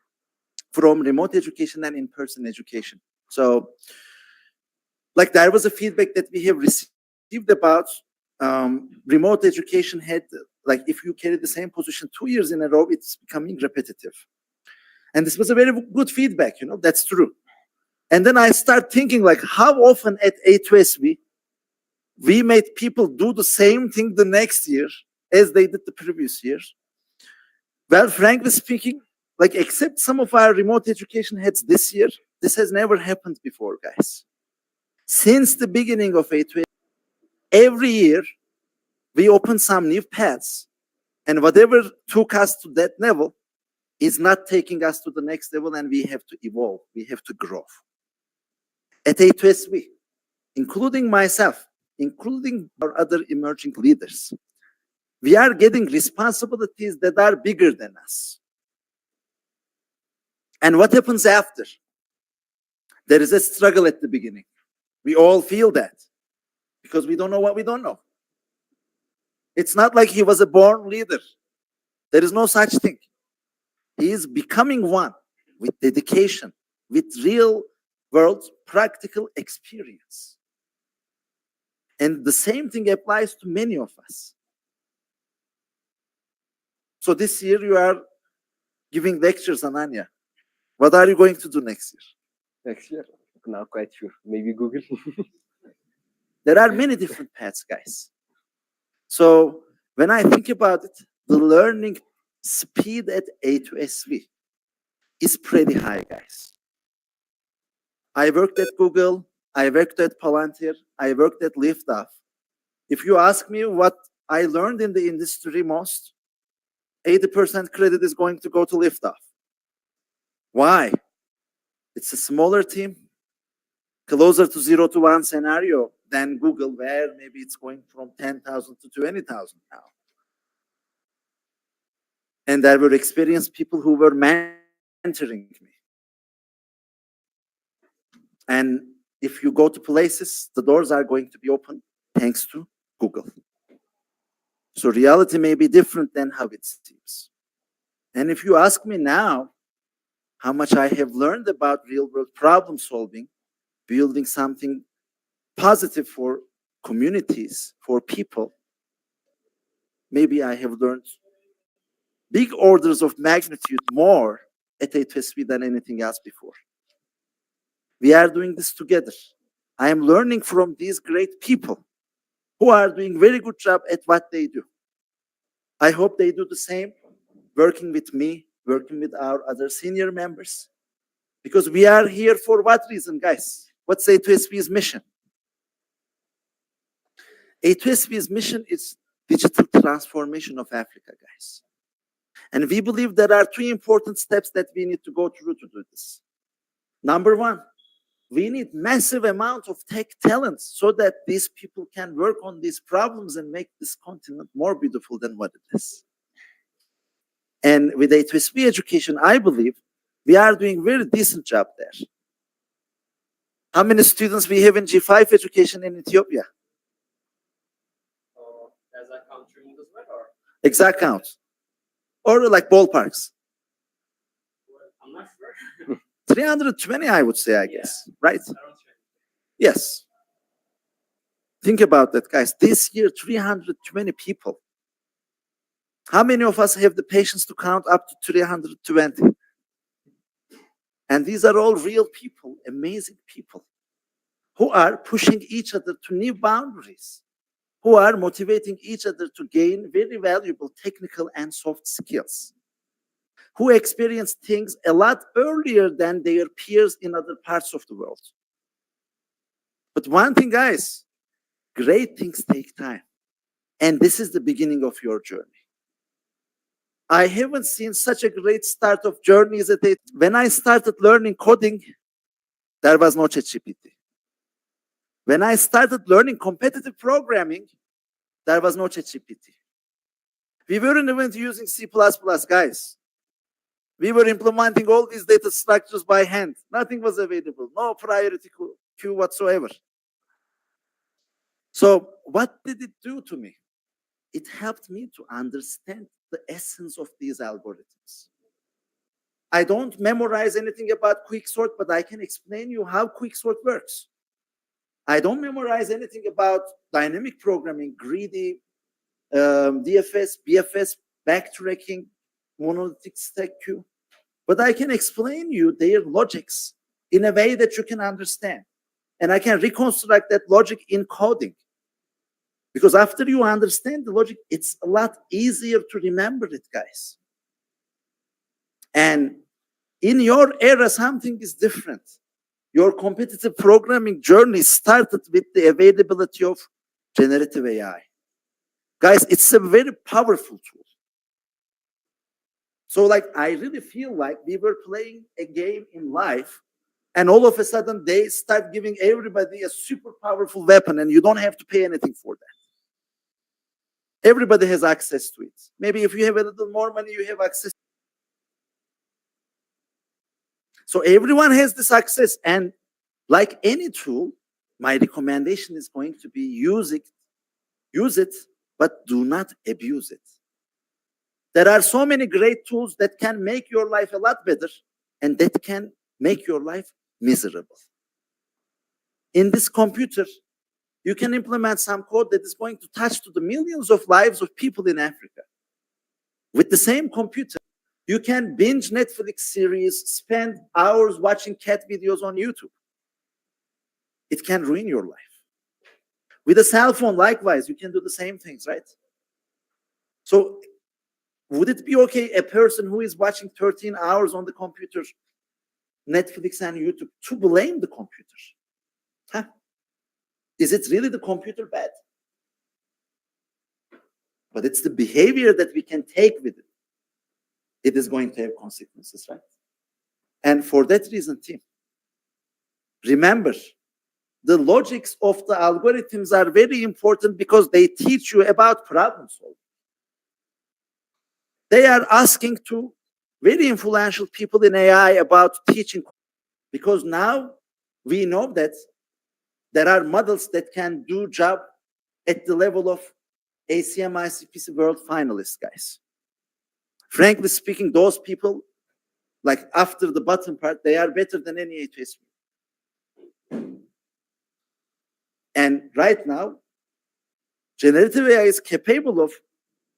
from remote education and in-person education. So like there was a feedback that we have received about remote education had, like if you carry the same position 2 years in a row, it's becoming repetitive. And this was a very good feedback, you know, that's true. And then I start thinking like how often at A2SV we made people do the same thing the next year as they did the previous year. Well, frankly speaking, like except some of our remote education heads this year, this has never happened before, guys. Since the beginning of A2SV, every year we open some new paths, and whatever took us to that level is not taking us to the next level, and we have to evolve, we have to grow. At A2SV, including myself, including our other emerging leaders, We are getting responsibilities that are bigger than us. And what happens after? There is a struggle at the beginning. We all feel that because we don't know what we don't know. It's not like he was a born leader. There is no such thing. He is becoming one with dedication, with real world practical experience. And the same thing applies to many of us. So this year you are giving lectures on Anya. What are you going to do next year? Next year, not quite sure. Maybe Google. There are many different paths, guys. So when I think about it, the learning speed at A2SV is pretty high, guys. I worked at Google, I worked at Palantir, I worked at Liftoff. If you ask me what I learned in the industry most, 80% credit is going to go to Liftoff. Why? It's a smaller team, closer to 0 to 1 scenario than Google, where maybe it's going from 10,000 to 20,000 now. And there were experienced people who were mentoring me. And if you go to places, the doors are going to be open thanks to Google. So reality may be different than how it seems. And if you ask me now how much I have learned about real-world problem solving, building something positive for communities, for people, maybe I have learned big orders of magnitude more at A2SV than anything else before. We are doing this together. I am learning from these great people who are doing very good job at what they do. I hope they do the same, working with me, working with our other senior members. Because we are here for what reason, guys? What's A2SV's mission? A2SV's mission is digital transformation of Africa, guys. And we believe there are 3 important steps that we need to go through to do this. Number 1, we need massive amount of tech talents so that these people can work on these problems and make this continent more beautiful than what it is. And with A2SV education, I believe we are doing a very decent job there. How many students we have in G5 education in Ethiopia? Does that count as well, or? Exact count. Or like ballparks. I'm not sure. 320, I would say, I guess, right? Yes. Think about that, guys. This year, 320 people. How many of us have the patience to count up to 320? And these are all real people, amazing people, who are pushing each other to new boundaries, who are motivating each other to gain very valuable technical and soft skills, who experience things a lot earlier than their peers in other parts of the world. But one thing, guys, great things take time. And this is the beginning of your journey. I haven't seen such a great start of journeys at it. When I started learning coding, there was no ChatGPT. When I started learning competitive programming, there was no ChatGPT. We weren't even using C++, guys. We were implementing all these data structures by hand. Nothing was available, no priority queue whatsoever. So what did it do to me? It helped me to understand the essence of these algorithms. I don't memorize anything about quicksort, but I can explain you how quicksort works. I don't memorize anything about dynamic programming, greedy, DFS, BFS, backtracking, monolithic stack queue. But I can explain you their logics in a way that you can understand. And I can reconstruct that logic in coding. Because after you understand the logic, it's a lot easier to remember it, guys. And in your era, something is different. Your competitive programming journey started with the availability of generative AI. Guys, it's a very powerful tool. So like, I really feel like we were playing a game in life, and all of a sudden they start giving everybody a super powerful weapon and you don't have to pay anything for that. Everybody has access to it. Maybe if you have a little more money, you have access. So everyone has this access, and like any tool, my recommendation is going to be use it, but do not abuse it. There are so many great tools that can make your life a lot better, and that can make your life miserable. In this computer, you can implement some code that is going to touch to the millions of lives of people in Africa. With the same computer, you can binge Netflix series, spend hours watching cat videos on YouTube. It can ruin your life. With a cell phone, likewise, you can do the same things, right? So would it be okay a person who is watching 13 hours on the computer, Netflix and YouTube, to blame the computer? Huh? Is it really the computer bad? But it's the behavior that we can take with it. It is going to have consequences, right? And for that reason, team, remember, the logics of the algorithms are very important because they teach you about problem solving. They are asking to very influential people in AI about teaching, because now we know that there are models that can do job at the level of ACM ICPC World finalists, guys. Frankly speaking, those people, like after the bottom part, they are better than any HSP. And right now, generative AI is capable of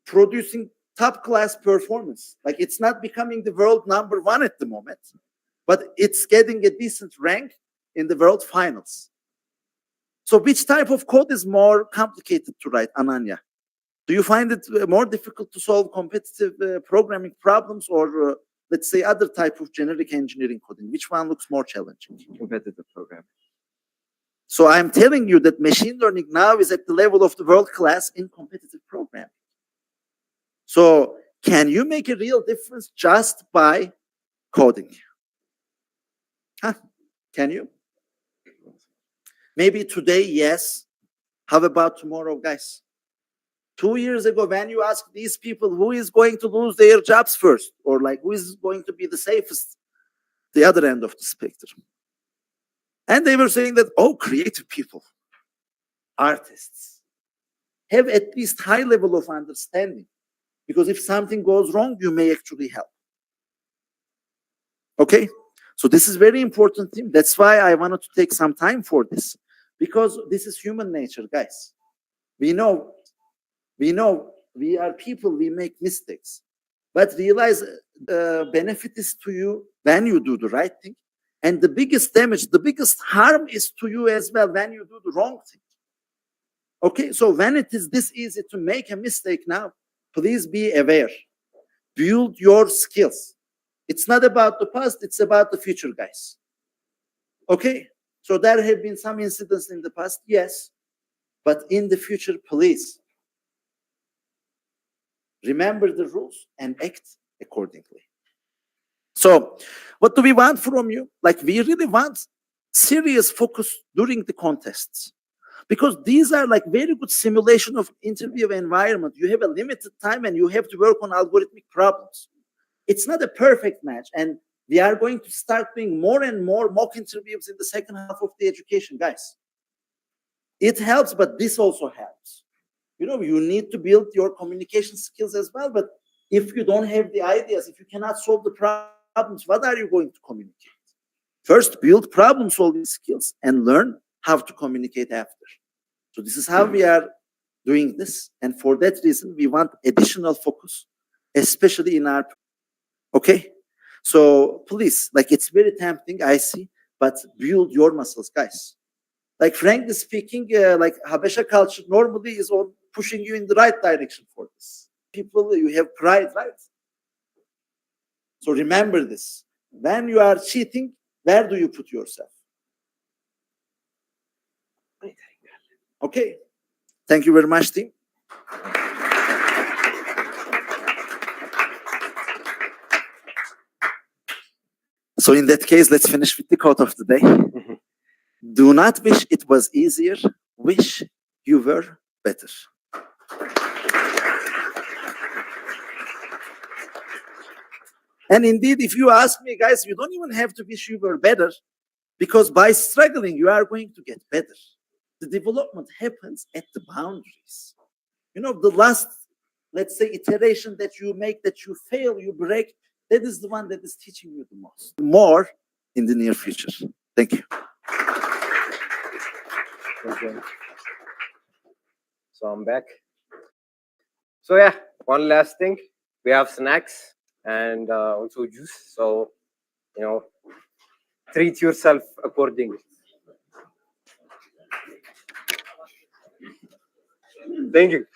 producing top-class performance. Like, it's not becoming the world #1 at the moment, but it's getting a decent rank in the world finals. So which type of code is more complicated to write, Ananya? Do you find it more difficult to solve competitive programming problems, or let's say other type of generic engineering coding? Which one looks more challenging? Competitive programming. So I'm telling you that machine learning now is at the level of the world class in competitive programming. So can you make a real difference just by coding? Huh? Can you? Maybe today, yes. How about tomorrow, guys? 2 years ago, when you ask these people who is going to lose their jobs first, or like who is going to be the safest, the other end of the spectrum. And they were saying that, oh, creative people, artists, have at least high level of understanding. Because if something goes wrong, you may actually help. Okay? So this is very important thing. That's why I wanted to take some time for this. Because this is human nature, guys. We know we are people, we make mistakes. But realize benefit is to you when you do the right thing. And the biggest damage, the biggest harm is to you as well when you do the wrong thing. Okay, so when it is this easy to make a mistake now, please be aware. Build your skills. It's not about the past, it's about the future, guys. Okay, so there have been some incidents in the past, yes. But in the future, please remember the rules and act accordingly. So what do we want from you? Like, we really want serious focus during the contests, because these are like very good simulation of interview environment. You have a limited time and you have to work on algorithmic problems. It's not a perfect match, and we are going to start doing more and more mock interviews in the second half of the education, guys. It helps, but this also helps. You know, you need to build your communication skills as well, but if you don't have the ideas, if you cannot solve the problems, what are you going to communicate? First, build problem-solving skills and learn how to communicate after. So this is how we are doing this. And for that reason, we want additional focus, especially in our... Okay? So please, like, it's very tempting, I see, but build your muscles, guys. Like, frankly speaking, like Habesha culture normally is on pushing you in the right direction for this. People, you have pride, right? So remember this. When you are cheating, where do you put yourself? Okay. Thank you very much, team. So in that case, let's finish with the quote of the day. Do not wish it was easier, wish you were better. And indeed, if you ask me, guys, you don't even have to wish you were better, because by struggling, you are going to get better. The development happens at the boundaries. You know, the last, let's say, iteration that you make, that you fail, you break, that is the one that is teaching you the most. More in the near future. Thank you. Okay. So I'm back. So yeah, one last thing. We have snacks and also juice. So, you know, treat yourself accordingly. Thank you.